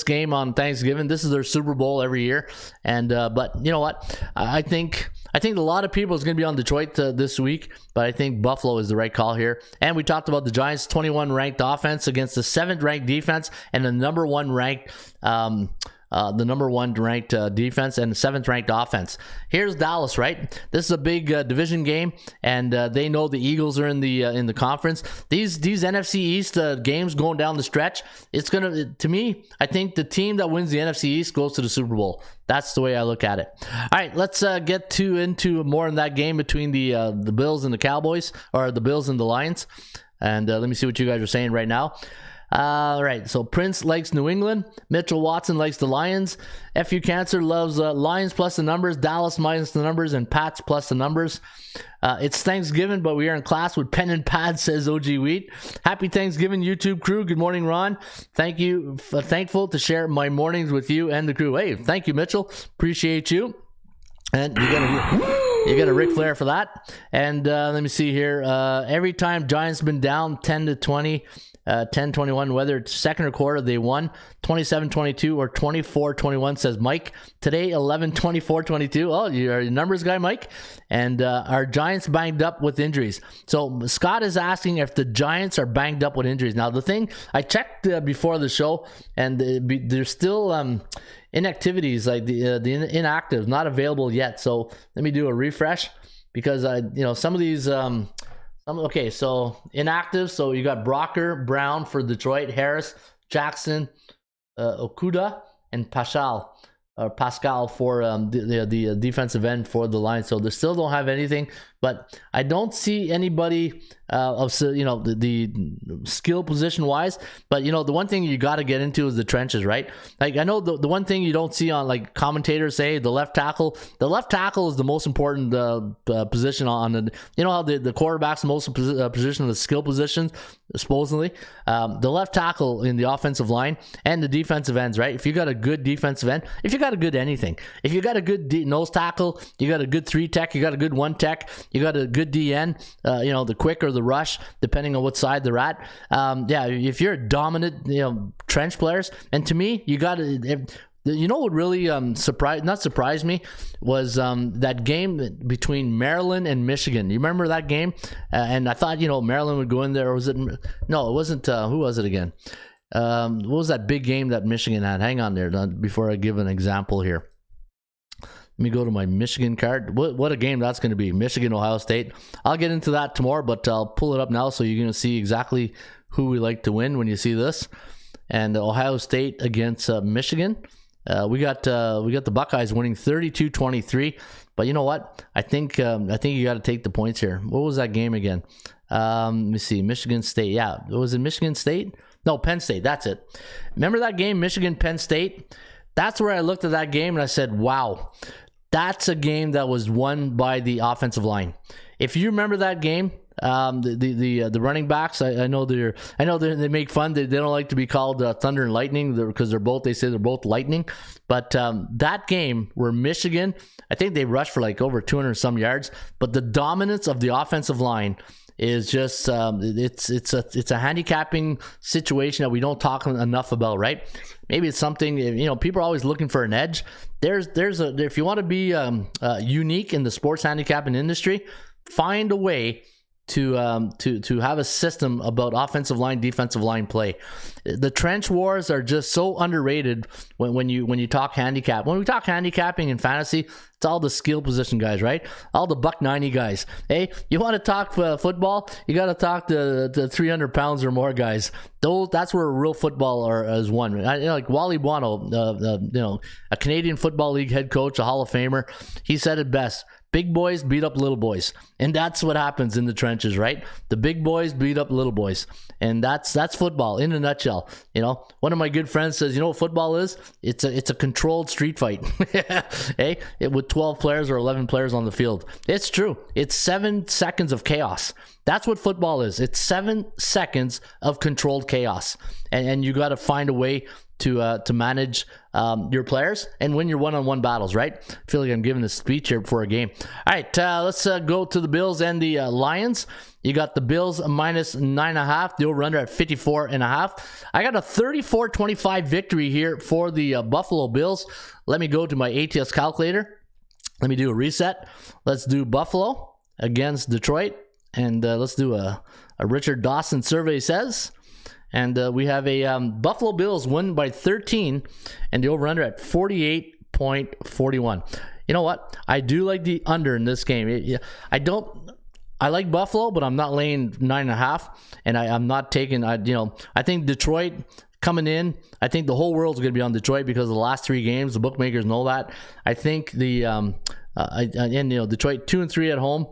game on Thanksgiving. This is their Super Bowl every year. And but you know what? I think a lot of people is going to be on Detroit this week. But I think Buffalo is the right call here. And we talked about the Giants' 21 ranked offense against the 7th ranked defense and the number 1 ranked defense and the 7th ranked offense. Here's Dallas, right? This is a big division game, and they know the Eagles are in the conference. These NFC East games going down the stretch, it's gonna, to me, I think the team that wins the NFC East goes to the Super Bowl. That's the way I look at it. All right, let's get into more in that game between the Bills and the Cowboys, or the Bills and the Lions. And let me see what you guys are saying right now. All right, so Prince likes New England. Mitchell Watson likes the Lions. FU Cancer loves Lions plus the numbers, Dallas minus the numbers, and Pats plus the numbers. It's Thanksgiving, but we are in class with pen and pad, says OG Wheat. Happy Thanksgiving, YouTube crew. Good morning, Ron. Thank you. Thankful to share my mornings with you and the crew. Hey, thank you, Mitchell. Appreciate you. And you got a Ric Flair for that. And let me see here. Every time Giants been down 10-20, 10-21, whether it's second or quarter, they won 27-22 or 24-21, says Mike. Today, 11-24-22. Oh, you're a numbers guy, Mike. And are Giants banged up with injuries? So Scott is asking if the Giants are banged up with injuries. Now, the thing, I checked before the show, and there's still inactivities, like the inactives, not available yet. So let me do a refresh, because some of these Okay, so inactive. So you got Brocker, Brown for Detroit, Harris, Jackson, Okuda, and Pascal for the defensive end for the line. So they still don't have anything, but I don't see anybody of the skill position wise. But the one thing you got to get into is the trenches, right? Like I know the one thing you don't see on like commentators say the left tackle. The left tackle is the most important position on the. You know how the quarterback's the most position of the skill positions supposedly. The left tackle in the offensive line and the defensive ends, right? If you got a good defensive end, if you got a good anything, if you got a good nose tackle, you got a good 3 tech, you got a good 1 tech, you got a good DN, the quick or the rush, depending on what side they're at. If you're a dominant, trench players, and to me, you got to. What really surprised me was that game between Maryland and Michigan. You remember that game? And I thought Maryland would go in there. Or was it? No, it wasn't. Who was it again? What was that big game that Michigan had? Hang on there before I give an example here. Let me go to my Michigan card. What a game that's going to be. Michigan, Ohio State. I'll get into that tomorrow, but I'll pull it up now so you're going to see exactly who we like to win when you see this. And Ohio State against Michigan. We got the Buckeyes winning 32-23. But you know what? I think you got to take the points here. What was that game again? Let me see. Michigan State. Yeah, was it Michigan State? No, Penn State. That's it. Remember that game, Michigan, Penn State? That's where I looked at that game and I said, wow, that's a game that was won by the offensive line. If you remember that game, the running backs, I know they make fun. They don't like to be called Thunder and Lightning because they say they're both lightning. But that game where Michigan, I think they rushed for like over 200 some yards, but the dominance of the offensive line is just it's a handicapping situation that we don't talk enough about, right? Maybe it's something, people are always looking for an edge. If you want to be unique in the sports handicapping industry, find a way to have a system about offensive line, defensive line play. The trench wars are just so underrated when you talk handicap. When we talk handicapping in fantasy, it's all the skill position guys, right? All the $190 guys. Hey, you want to talk football? You got to talk to the 300 pounds or more guys. That's where real football is won. Like Wally Buono, a Canadian Football League head coach, a Hall of Famer. He said it best. Big boys beat up little boys. And that's what happens in the trenches, right? The big boys beat up little boys. And that's football in a nutshell. One of my good friends says, what football is? It's a controlled street fight. Hey, with 12 players or 11 players on the field. It's true. It's 7 seconds of chaos. That's what football is. It's 7 seconds of controlled chaos. And you got to find a way to manage your players and win your one-on-one battles, right? I feel like I'm giving a speech here before a game. All right, let's go to the Bills and the Lions. You got the Bills minus 9.5. The over-under at 54.5. I got a 34-25 victory here for the Buffalo Bills. Let me go to my ATS calculator. Let me do a reset. Let's do Buffalo against Detroit. And let's do a Richard Dawson survey says. And we have a Buffalo Bills win by 13 and the over-under at 48.41. You know what? I do like the under in this game. I like Buffalo, but I'm not laying 9.5. And I'm not taking, I think Detroit coming in, I think the whole world's going to be on Detroit because of the last 3 games. The bookmakers know that. I think Detroit 2-3 at home.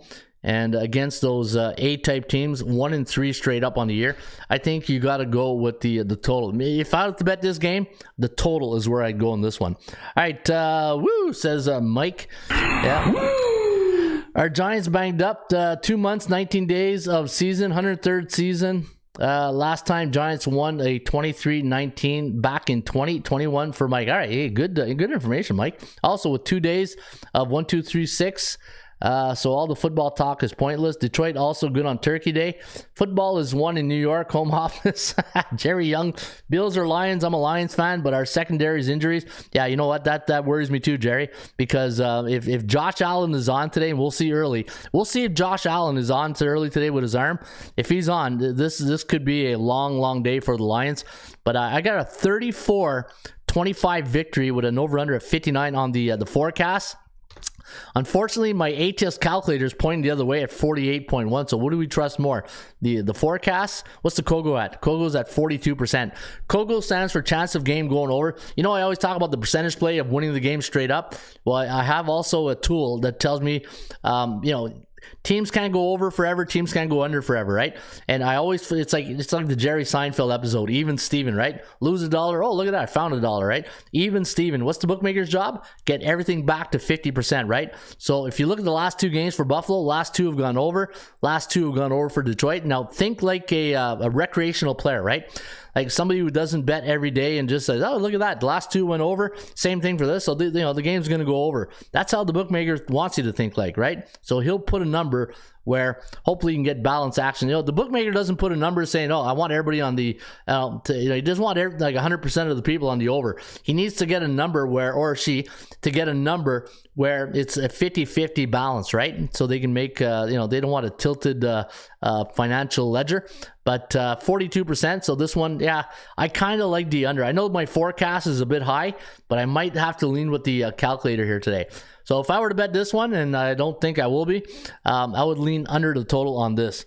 And against those A-type teams, 1-3 straight up on the year, I think you got to go with the total. If I had to bet this game, the total is where I'd go in this one. All right, woo, says Mike. Yeah. Woo! Our Giants banged up 2 months, 19 days of season, 103rd season. Last time Giants won a 23-19 back in 2021 for Mike. All right, hey, good information, Mike. Also with 2 days of 1, 2, 3, 6. So all the football talk is pointless. Detroit also good on Turkey Day. Football is won in New York, home office. Jerry Young, Bills or Lions? I'm a Lions fan, but our secondary is injuries. Yeah, you know what? That worries me too, Jerry, because if Josh Allen is on today, and we'll see early. We'll see if Josh Allen is on early today with his arm. If he's on, this could be a long day for the Lions. But I got a 34-25 victory with an over-under of 59 on the forecast. Unfortunately, my ATS calculator is pointing the other way at 48.1. So what do we trust more? The forecast? What's the Kogo at? Kogo's at 42%. Kogo stands for chance of game going over. You know, I always talk about the percentage play of winning the game straight up. Well, I have also a tool that tells me, you know, teams can't go over forever, teams can't go under forever, right? And I always, it's like the Jerry Seinfeld episode, Even Steven, right? Lose $1, oh, look at that, I found $1, right? Even Steven. What's the bookmaker's job? Get everything back to 50%, right? So if you look at the last 2 games for Buffalo, last 2 have gone over, last 2 have gone over for Detroit. Now think like a recreational player, right? Like somebody who doesn't bet every day and just says, oh, look at that, the last 2 went over, same thing for this, so you know the game's going to go over. That's how the bookmaker wants you to think, like, right? So he'll put a number where hopefully you can get balanced action. You know, the bookmaker doesn't put a number saying, oh, I want everybody on the, you know, he doesn't want like 100% of the people on the over. He needs to get a number where, or she, to get a number where it's a 50-50 balance, right? So they can make, you know, they don't want a tilted financial ledger. But 42%, so this one, yeah, I kind of like the under. I know my forecast is a bit high, but I might have to lean with the calculator here today. So if I were to bet this one, and I don't think I will be, I would lean under the total on this.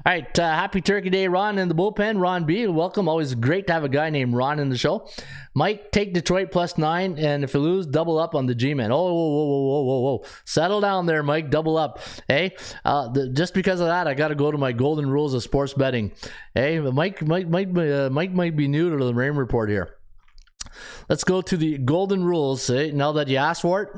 All right, happy Turkey Day, Ron in the bullpen. Ron B, welcome. Always great to have a guy named Ron in the show. Mike, take Detroit +9, and if you lose, double up on the G-Man. Oh, whoa. Settle down there, Mike. Double up. Hey, just because of that, I got to go to my golden rules of sports betting. Hey, Mike might be new to the Rain Report here. Let's go to the golden rules. Hey, now that you asked for it.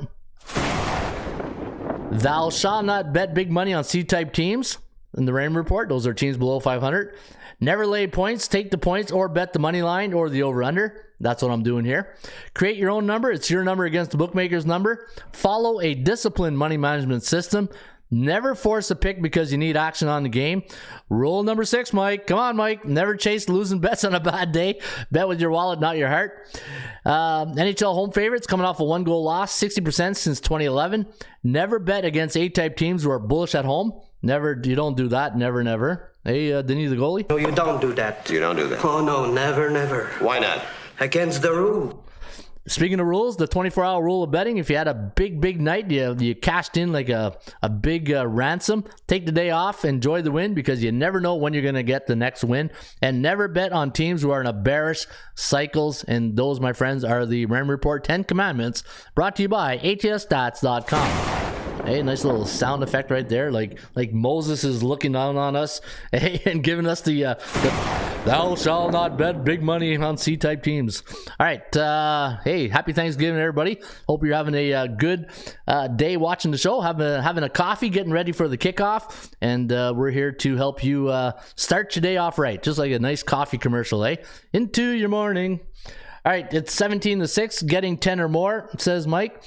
Thou shalt not bet big money on C-type teams in the Rain Report. Those are teams below 500. Never lay points, take the points, or bet the money line or the over-under. That's what I'm doing here. Create your own number. It's your number against the bookmaker's number. Follow a disciplined money management system. Never force a pick because you need action on the game. Rule number 6, Mike. Come on, Mike. Never chase losing bets on a bad day. Bet with your wallet, not your heart. NHL home favorites coming off a 1-goal loss, 60% since 2011. Never bet against A-type teams who are bullish at home. Never, you don't do that. Never. Hey, Denis the goalie. No, you don't do that. You don't do that. Oh, no, never. Why not? Against the rule. Speaking of rules, the 24-hour rule of betting, if you had a big night, you cashed in like a big ransom, take the day off, enjoy the win, because you never know when you're going to get the next win. And never bet on teams who are in a bearish cycles. And those, my friends, are the Ram Report 10 Commandments, brought to you by ATSstats.com. Hey, nice little sound effect right there, like Moses is looking down on us, hey, and giving us the thou shalt not bet big money on C-type teams. All right, hey, happy Thanksgiving, everybody. Hope you're having a good day watching the show, having a coffee, getting ready for the kickoff, and we're here to help you start your day off right, just like a nice coffee commercial, eh? Into your morning. All right, it's 17-6, getting 10 or more, says Mike.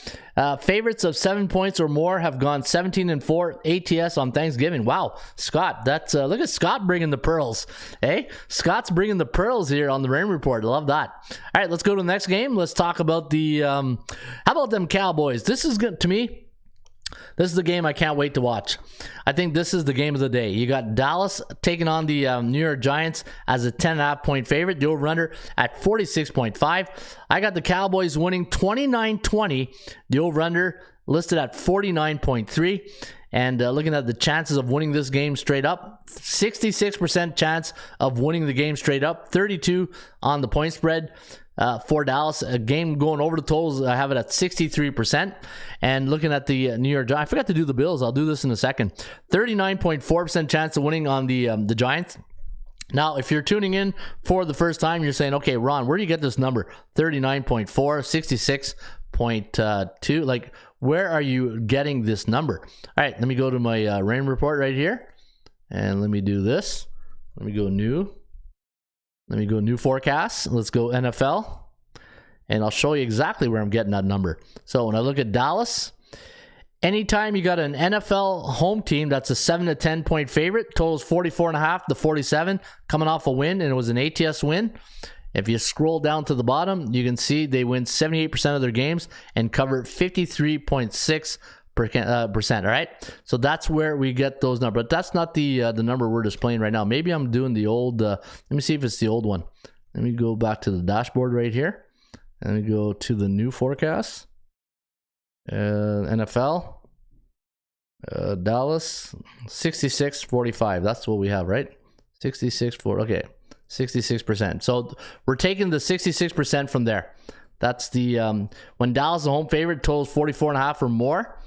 Favorites of 7 points or more have gone 17-4 ATS on Thanksgiving. Wow, Scott, that's look at Scott bringing the pearls. Hey, Scott's bringing the pearls here on the Rain Report. I love that. All right, let's go to the next game. Let's talk about the how about them Cowboys? This is good to me. This is the game I can't wait to watch. I think this is the game of the day. You got Dallas taking on the New York Giants as a 10.5 point favorite. The over-under at 46.5. I got the Cowboys winning 29-20. The over-under listed at 49.3. And looking at the chances of winning this game straight up, 66% chance of winning the game straight up, 32 on the point spread. For Dallas, a game going over the totals, I have it at 63%. And looking at the New York Giants, I forgot to do the Bills. I'll do this in a second. 39.4% chance of winning on the Giants. Now, if you're tuning in for the first time, you're saying, okay, Ron, where do you get this number? 39.4, 66.2. Like, where are you getting this number? All right, let me go to my Rain Report right here. And let me do this. Let me go new. Let me go new forecast. Let's go NFL. And I'll show you exactly where I'm getting that number. So when I look at Dallas, anytime you got an NFL home team that's a 7-10 point favorite, totals 44.5 to 47, coming off a win, and it was an ATS win. If you scroll down to the bottom, you can see they win 78% of their games and cover 53.6%. All right, so that's where we get those numbers, but that's not the number we're displaying right now. Maybe I'm doing the old let me see if it's the old one. Let me go back to the dashboard right here, and we go to the new forecast, NFL. Dallas 66-45. That's what we have, right? 66-4. Okay, 66%. So we're taking the 66% from there. That's the when Dallas is the home favorite, totals 44.5 or more.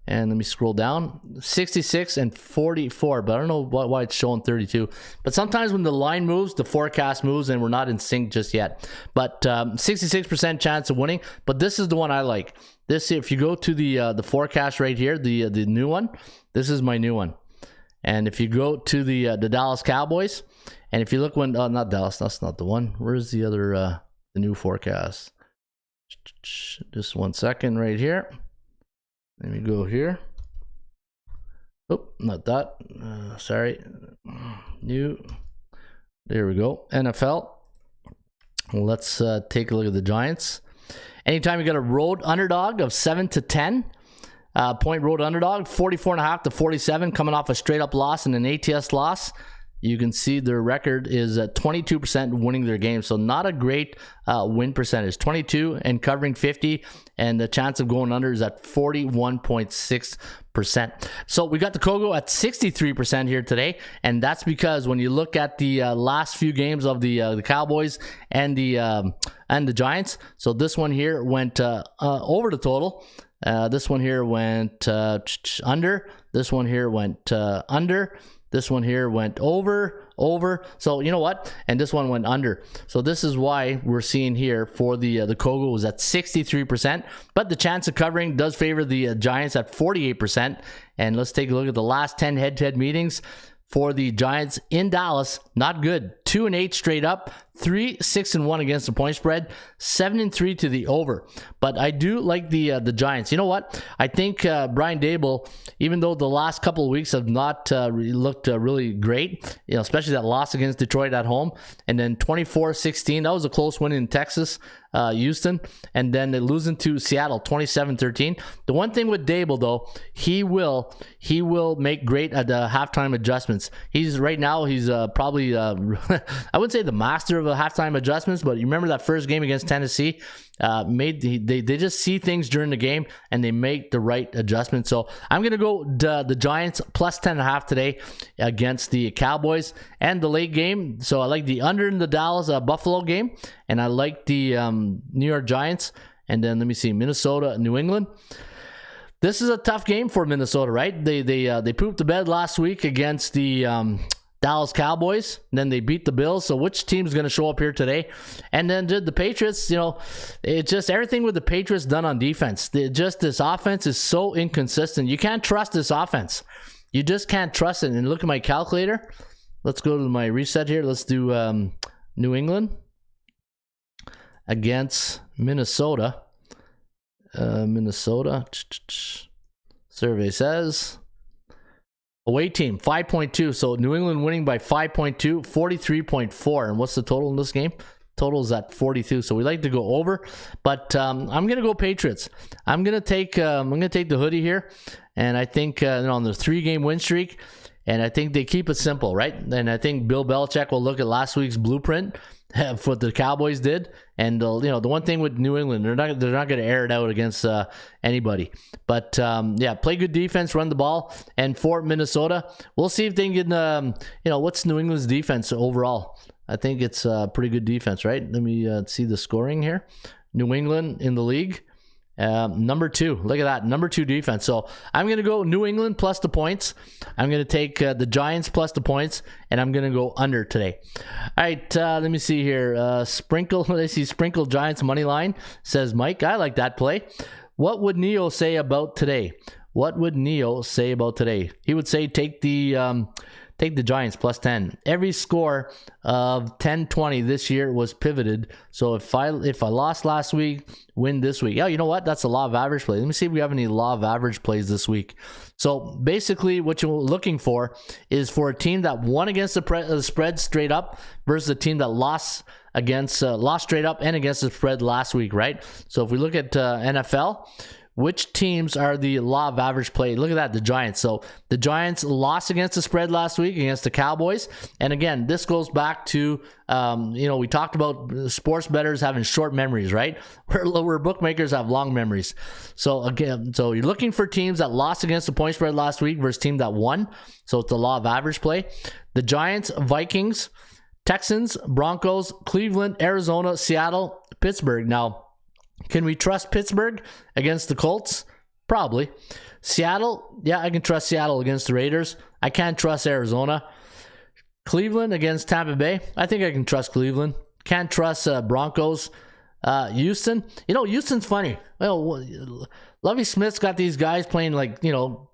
And let me scroll down, 66 and 44, but I don't know why it's showing 32. But sometimes when the line moves, the forecast moves, and we're not in sync just yet. But 66% chance of winning. But this is the one I like. This, if you go to the forecast right here, the new one, this is my new one. And if you go to the Dallas Cowboys, and if you look when not Dallas, that's not the one. Where's the other the new forecast? Just 1 second right here. Let me go here. Oh, not that. Sorry. New. There we go. NFL. Let's take a look at the Giants. Anytime you got a road underdog of 7 to 10, point road underdog, 44.5 to 47, coming off a straight up loss and an ATS loss. You can see their record is at 22% winning their game. So not a great win percentage. 22 and covering 50. And the chance of going under is at 41.6%. So we got the Kogo at 63% here today. And that's because when you look at the last few games of the Cowboys and the Giants. So this one here went over the total. This one here went under. This one here went under. This one here went over. So you know what? And this one went under. So this is why we're seeing here for the Kogo was at 63%. But the chance of covering does favor the Giants at 48%. And let's take a look at the last 10 head-to-head meetings for the Giants in Dallas. Not good. 2-8 straight up. 3-6-1 against the point spread. 7-3 to the over. But I do like the Giants. You know what? I think Brian Daboll, even though the last couple of weeks have not looked really great, you know, especially that loss against Detroit at home, and then 24-16, that was a close win in Texas, Houston, and then they losing to Seattle 27-13. The one thing with Daboll though, he will make great halftime adjustments. He's probably I wouldn't say the master of halftime adjustments, but you remember that first game against Tennessee, they just see things during the game and they make the right adjustment. So I'm gonna go the Giants plus 10.5 today against the Cowboys and the late game. So I like the under in the Dallas Buffalo game, and I like the New York Giants. And then let me see, Minnesota, New England. This is a tough game for Minnesota, right? They pooped the bed last week against the Dallas Cowboys, and then they beat the Bills. So which team's going to show up here today? And then the Patriots, you know, it's just everything with the Patriots done on defense. This offense is so inconsistent. You can't trust this offense. You just can't trust it. And look at my calculator. Let's go to my reset here. Let's do New England against Minnesota. Minnesota. Survey says away team 5.2. So New England winning by 5.2, 43.4. And what's the total in this game? Total is at 42. So we like to go over, but I'm gonna go Patriots. I'm gonna take the hoodie here, and I think on the 3-game win streak, and I think they keep it simple, right? And I think Bill Belichick will look at last week's blueprint for what the Cowboys did, and the one thing with New England, they're not going to air it out against anybody. But play good defense, run the ball, and for Minnesota, we'll see if they can get what's New England's defense overall. I think it's a pretty good defense, right? Let me see the scoring here. New England in the league. Number 2. Look at that. Number 2 defense. So I'm going to go New England plus the points. I'm going to take the Giants plus the points, and I'm going to go under today. All right. Let me see here. Sprinkle Giants money line, says Mike. I like that play. What would Neo say about today? He would say take the Giants plus 10. Every score of 10-20 this year was pivoted. So if I lost last week, win this week. Yeah, you know what? That's a law of average play. Let me see if we have any law of average plays this week. So basically what you're looking for is for a team that won against the spread straight up versus a team that lost straight up and against the spread last week, right? So if we look at NFL, which teams are the law of average play? Look at that, the Giants. So the Giants lost against the spread last week against the Cowboys. And again, this goes back to, we talked about sports bettors having short memories, right? Where bookmakers have long memories. So again, so you're looking for teams that lost against the point spread last week versus team that won. So it's the law of average play. The Giants, Vikings, Texans, Broncos, Cleveland, Arizona, Seattle, Pittsburgh. Now, can we trust Pittsburgh against the Colts? Probably. Seattle, yeah, I can trust Seattle against the Raiders. I can't trust Arizona. Cleveland against Tampa Bay. I think I can trust Cleveland. Can't trust Broncos. Houston. Houston's funny. Well, Lovie Smith's got these guys playing like,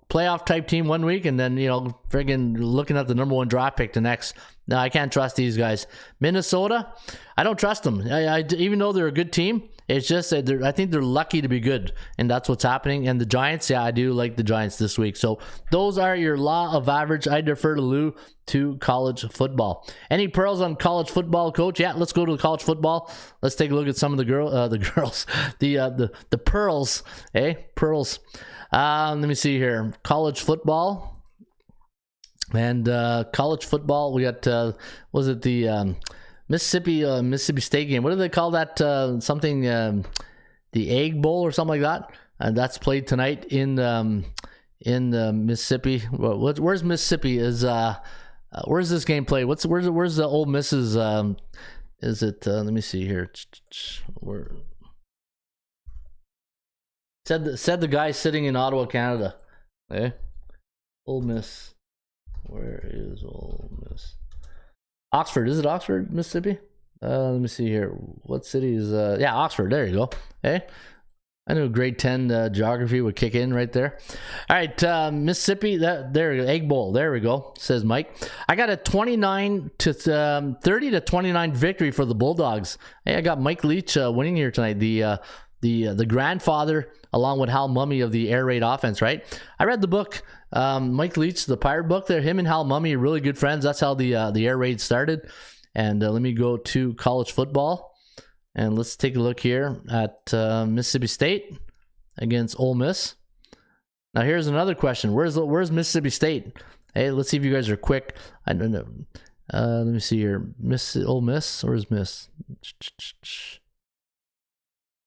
playoff type team one week and then, friggin' looking at the number 1 draft pick the next. No, I can't trust these guys. Minnesota, I don't trust them. Even though they're a good team, it's just that I think they're lucky to be good, and that's what's happening. And the Giants, yeah, I do like the Giants this week. So those are your law of average. I defer to Lou to college football. Any pearls on college football, Coach? Yeah, let's go to the college football. Let's take a look at some of the girls, the pearls. Hey, pearls. Let me see here. College football. And college football, we got, was it the Mississippi State game? What do they call that? Something, the Egg Bowl or something like that? And that's played tonight in Mississippi. Where's Mississippi? Where's this game played? Where's the Ole Miss's? Is it? Let me see here. Where? Said the guy sitting in Ottawa, Canada. Okay, Ole Miss. Where is Ole Miss? Oxford. Is it Oxford, Mississippi? Let me see here. What city is... yeah, Oxford. There you go. Hey, I knew grade 10 geography would kick in right there. All right, Mississippi. There we go. Egg Bowl. There we go, says Mike. I got a 30 to 29 victory for the Bulldogs. Hey, I got Mike Leach winning here tonight. The grandfather, along with Hal Mummy of the air raid offense, right? I read the book, Mike Leach, the Pirate book there. Him and Hal Mummy are really good friends. That's how the air raid started. And let me go to college football. And let's take a look here at Mississippi State against Ole Miss. Now, here's another question. Where's Mississippi State? Hey, let's see if you guys are quick. I don't know. Let me see here. Ole Miss? Where's Miss?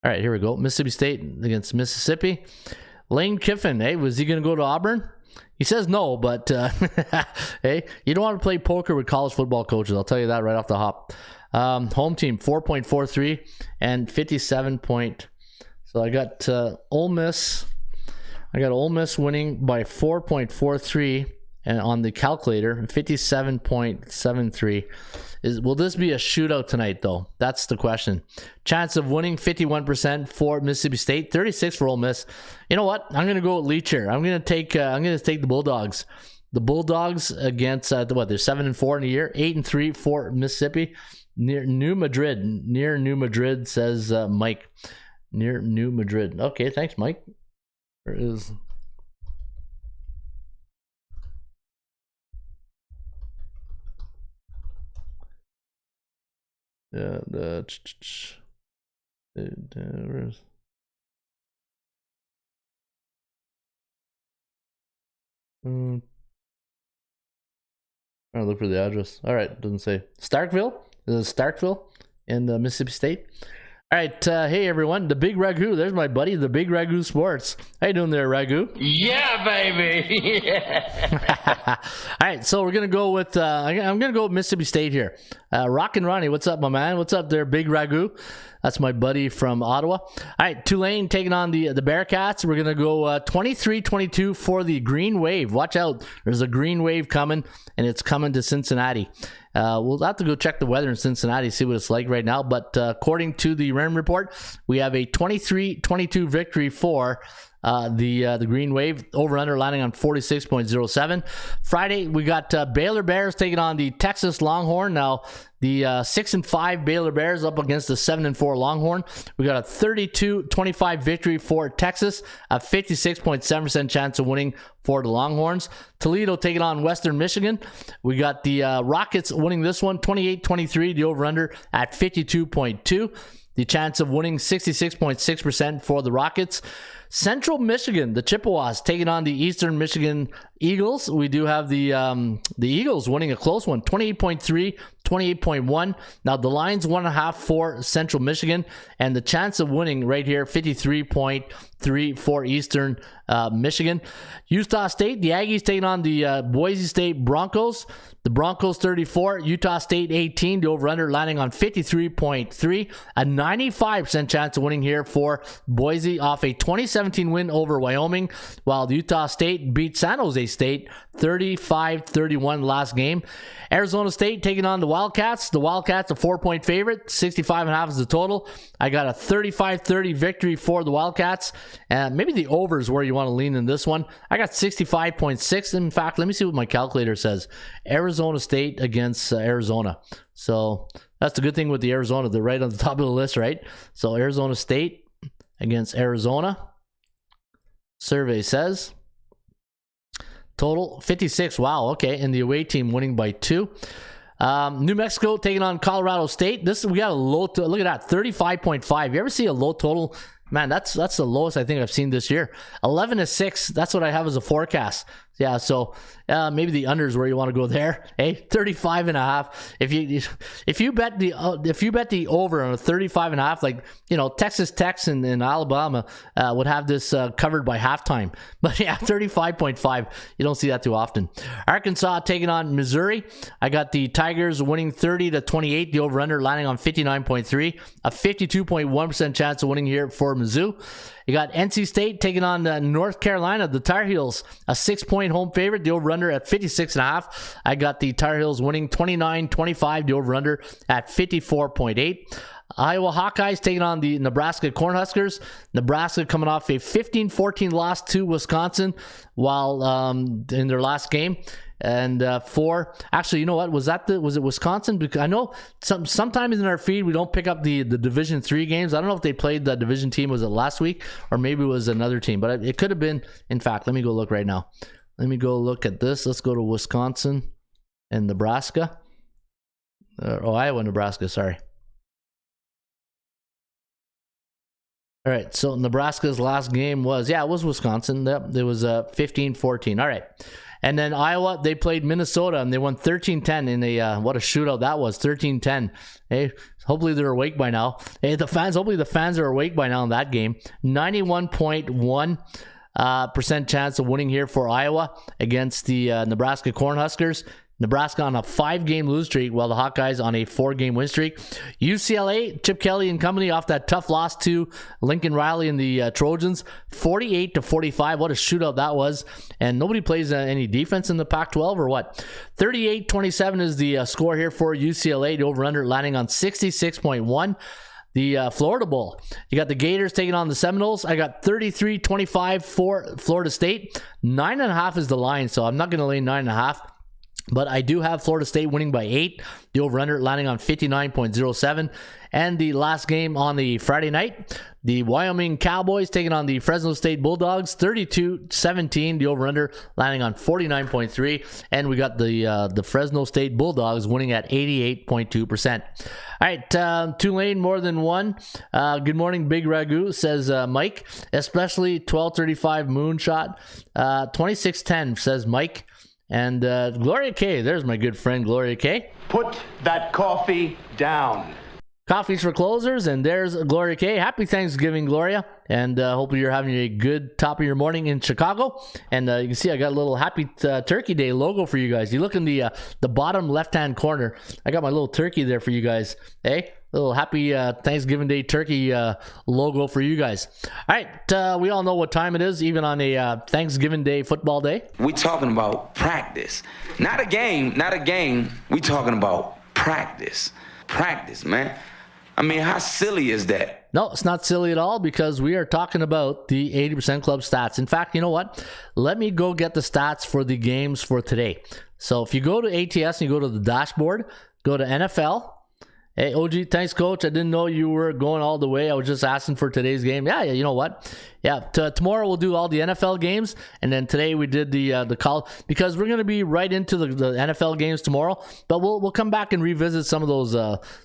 All right, here we go. Mississippi State against Mississippi. Lane Kiffin, hey, was he going to go to Auburn? He says no, but hey, you don't want to play poker with college football coaches. I'll tell you that right off the hop. Home team, 4.43 and 57 point. So I got Ole Miss. I got Ole Miss winning by 4.43 and on the calculator, 57.73. Will this be a shootout tonight, though? That's the question. Chance of winning, 51% for Mississippi State, 36 for Ole Miss. You know what? I'm going to go with Leach here. I'm going to take the Bulldogs. The Bulldogs against they're 7-4 in a year, 8-3 for Mississippi. Near New Madrid, says Mike. Near New Madrid. Okay, thanks, Mike. There is. Yeah, where's... I'll look for the address. All right, doesn't say. Starkville? Is it Starkville in Mississippi State? All right, hey everyone, the Big Ragu. There's my buddy, the Big Ragu Sports. How you doing there, Ragu? Yeah, baby. Yeah. All right, so we're gonna go with I'm gonna go with Mississippi State here. Rock and Ronnie, what's up, my man? What's up there, Big Ragu? That's my buddy from Ottawa. All right, Tulane taking on the Bearcats. We're gonna go 23-22 for the Green Wave. Watch out, there's a Green Wave coming, and it's coming to Cincinnati. We'll have to go check the weather in Cincinnati, see what it's like right now. But according to the REM report, we have a 23-22 victory for the Green Wave. Over-under landing on 46.07. Friday, we got Baylor Bears taking on the Texas Longhorn. Now, the 6-5 Baylor Bears up against the 7-4 Longhorn. We got a 32-25 victory for Texas, a 56.7% chance of winning for the Longhorns. Toledo taking on Western Michigan. We got the Rockets winning this one, 28-23, the over-under at 52.2. The chance of winning 66.6% for the Rockets. Central Michigan, the Chippewas, taking on the Eastern Michigan Eagles. We do have the Eagles winning a close one, 28.3, 28.1. Now the line's 1.5 for Central Michigan, and the chance of winning right here, 53.3 for Eastern Michigan. Utah State, the Aggies taking on the Boise State Broncos. The Broncos 34, Utah State 18. The over-under landing on 53.3. A 95% chance of winning here for Boise off a 2017 win over Wyoming, while Utah State beat San Jose State 35-31 last game. Arizona State taking on the Wildcats. The Wildcats a 4-point favorite. 65.5 is the total. I got a 35-30 victory for the Wildcats. Maybe the over is where you want to lean in this one. I got 65.6. In fact, let me see what my calculator says. Arizona State against Arizona. So that's the good thing with the Arizona. They're right on the top of the list, right? So Arizona State against Arizona. Survey says total 56. Wow, okay. And the away team winning by 2. New Mexico taking on Colorado State. We got a low look at that, 35.5. You ever see a low total? Man, that's the lowest I think I've seen this year. 11-6. That's what I have as a forecast. Yeah, so maybe the under is where you want to go there. Hey, 35.5. If you bet the over on a 35.5, like Texas Tech and Alabama would have this covered by halftime. But yeah, 35.5. You don't see that too often. Arkansas taking on Missouri. I got the Tigers winning 30-28. The over under landing on 59.3. A 52.1% chance of winning here for Mizzou. You got NC State taking on North Carolina. The Tar Heels, a 6-point home favorite. The over-under at 56.5. I got the Tar Heels winning 29-25. The over-under at 54.8. Iowa Hawkeyes taking on the Nebraska Cornhuskers. Nebraska coming off a 15-14 loss to Wisconsin while in their last game. And actually, you know what? Was it Wisconsin? Because I know sometimes in our feed we don't pick up the Division 3 games. I don't know if they played the division team. Was it last week or maybe it was another team? But it could have been. In fact, let me go look right now. Let me go look at this. Let's go to Wisconsin and Nebraska. Iowa, Nebraska. Sorry. All right. So Nebraska's last game was it was Wisconsin. It was 15-14. All right. And then Iowa, they played Minnesota and they won 13-10 in a what a shootout that was, 13-10. Hey, hopefully they're awake by now. Hey, hopefully the fans are awake by now in that game. 91.1% chance of winning here for Iowa against the Nebraska Cornhuskers. Nebraska on a 5-game lose streak, while the Hawkeyes on a 4-game win streak. UCLA, Chip Kelly and company off that tough loss to Lincoln Riley and the Trojans, 48-45. What a shootout that was. And nobody plays any defense in the Pac-12 or what? 38-27 is the score here for UCLA. The over-under landing on 66.1. The Florida Bowl. You got the Gators taking on the Seminoles. I got 33-25 for Florida State. 9.5 is the line, so I'm not going to lay 9.5. But I do have Florida State winning by 8. The over-under landing on 59.07. And the last game on the Friday night, the Wyoming Cowboys taking on the Fresno State Bulldogs, 32-17. The over-under landing on 49.3. And we got the Fresno State Bulldogs winning at 88.2%. All right, Tulane more than one. Good morning, Big Ragu, says Mike. Especially 12:35 moonshot. 26:10 says Mike. And Gloria K, there's my good friend Gloria K. Put that coffee down. Coffees for closers, and there's Gloria K. Happy Thanksgiving, Gloria. And hopefully you're having a good top of your morning in Chicago. And you can see I got a little Happy Turkey Day logo for you guys. You look in the bottom left-hand corner. I got my little turkey there for you guys. Hey, little Happy Thanksgiving Day turkey logo for you guys. All right, we all know what time it is, even on a Thanksgiving Day football day. We talking about practice, not a game. We talking about practice, man. I mean, how silly is that? No, it's not silly at all, because we are talking about the 80% Club stats. In fact, you know what? Let me go get the stats for the games for today. So if you go to ATS and you go to the dashboard, go to NFL, Hey, OG, thanks, Coach. I didn't know you were going all the way. I was just asking for today's game. Yeah, you know what? Yeah, tomorrow we'll do all the NFL games, and then today we did the college, because we're going to be right into the NFL games tomorrow. But we'll come back and revisit some of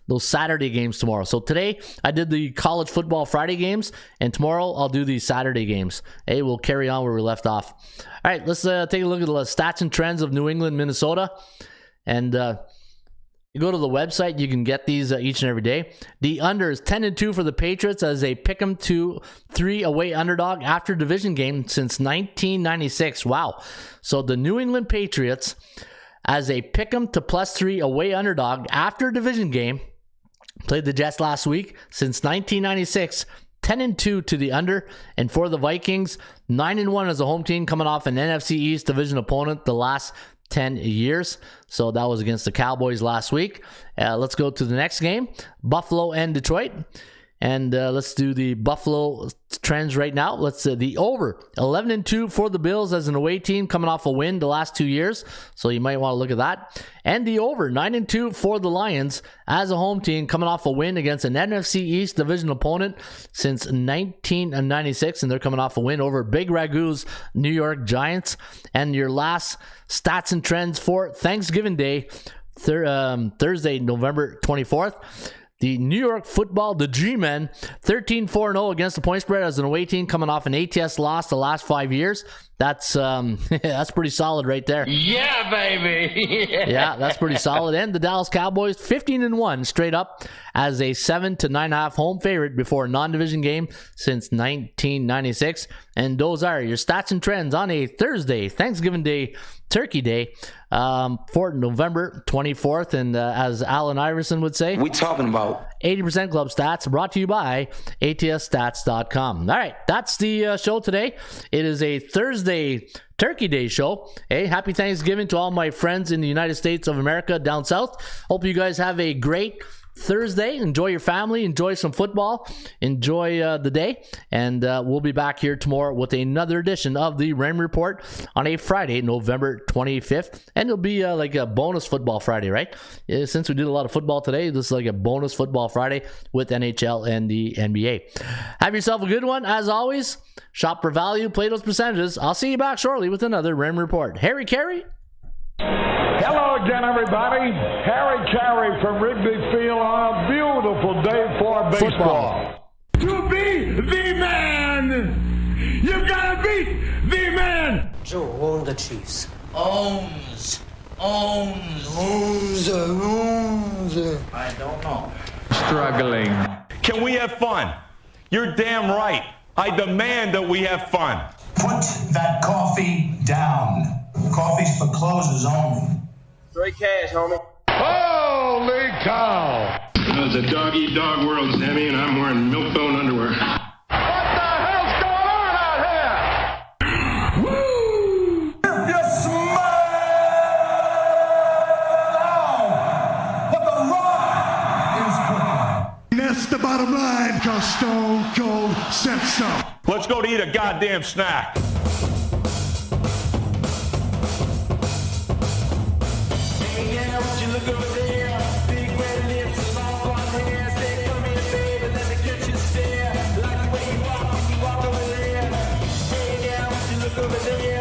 those Saturday games tomorrow. So today I did the college football Friday games, and tomorrow I'll do the Saturday games. Hey, we'll carry on where we left off. All right, let's take a look at the stats and trends of New England, Minnesota, and you go to the website, you can get these each and every day. The under is 10-2 for the Patriots as a pick'em 2-3 away underdog after division game since 1996. Wow. So the New England Patriots as a pick'em to +3 away underdog after division game played the Jets last week. Since 1996, 10-2 to the under. And for the Vikings, 9-1 as a home team coming off an NFC East division opponent the last 10 years. So that was against the Cowboys last week. Let's go to the next game, Buffalo and Detroit. And let's do the Buffalo trends right now. Let's the over 11-2 for the Bills as an away team coming off a win the last 2 years. So you might want to look at that. And the over 9-2 for the Lions as a home team coming off a win against an NFC East division opponent since 1996. And they're coming off a win over Big Ragu's New York Giants. And your last stats and trends for Thanksgiving Day, Thursday, November 24th. The New York Football, the G-Men, 13-4-0 against the point spread as an away team coming off an ATS loss the last 5 years. That's that's pretty solid right there. Yeah, baby. Yeah, that's pretty solid. And the Dallas Cowboys, 15-1 straight up as a 7 to 9.5 home favorite before a non-division game since 1996. And those are your stats and trends on a Thursday, Thanksgiving Day, Turkey Day, for November 24th. And as Allen Iverson would say, we talking about 80% Club Stats, brought to you by ATSstats.com. All right, that's the show today. It is a Thursday Turkey Day show. Hey, happy Thanksgiving to all my friends in the United States of America down south. Hope you guys have a great Thursday. Enjoy your family, enjoy some football, enjoy the day, and we'll be back here tomorrow with another edition of the Raymond Report on a Friday, November 25th, and it'll be like a bonus football Friday, right? Since we did a lot of football today, this is like a bonus football Friday with NHL and the NBA. Have yourself a good one. As always, shop for value, play those percentages. I'll see you back shortly with another Raymond Report. Harry Carey. Hello again, everybody. Harry Carey from Wrigley Field on a beautiful day for baseball. To be the man, you gotta beat the man. Joe owned the Chiefs. Owns. Owns. I don't know. Struggling. Can we have fun? You're damn right. I demand that we have fun. Put that coffee down. Coffee's for closers only. Straight cash, homie. Holy cow! It's a dog-eat-dog world, Sammy, and I'm wearing milk-bone underwear. What the hell's going on out here? Woo! If you smell what the Rock is cooking. That's the bottom line, cause Stone Cold said so. Let's go to eat a goddamn snack. Hey, yeah, would you look over there? Big red lips, long blonde hair. Say, come here, baby, let me get you stare. Like the way you walk over there. Hey, yeah, would you look over there?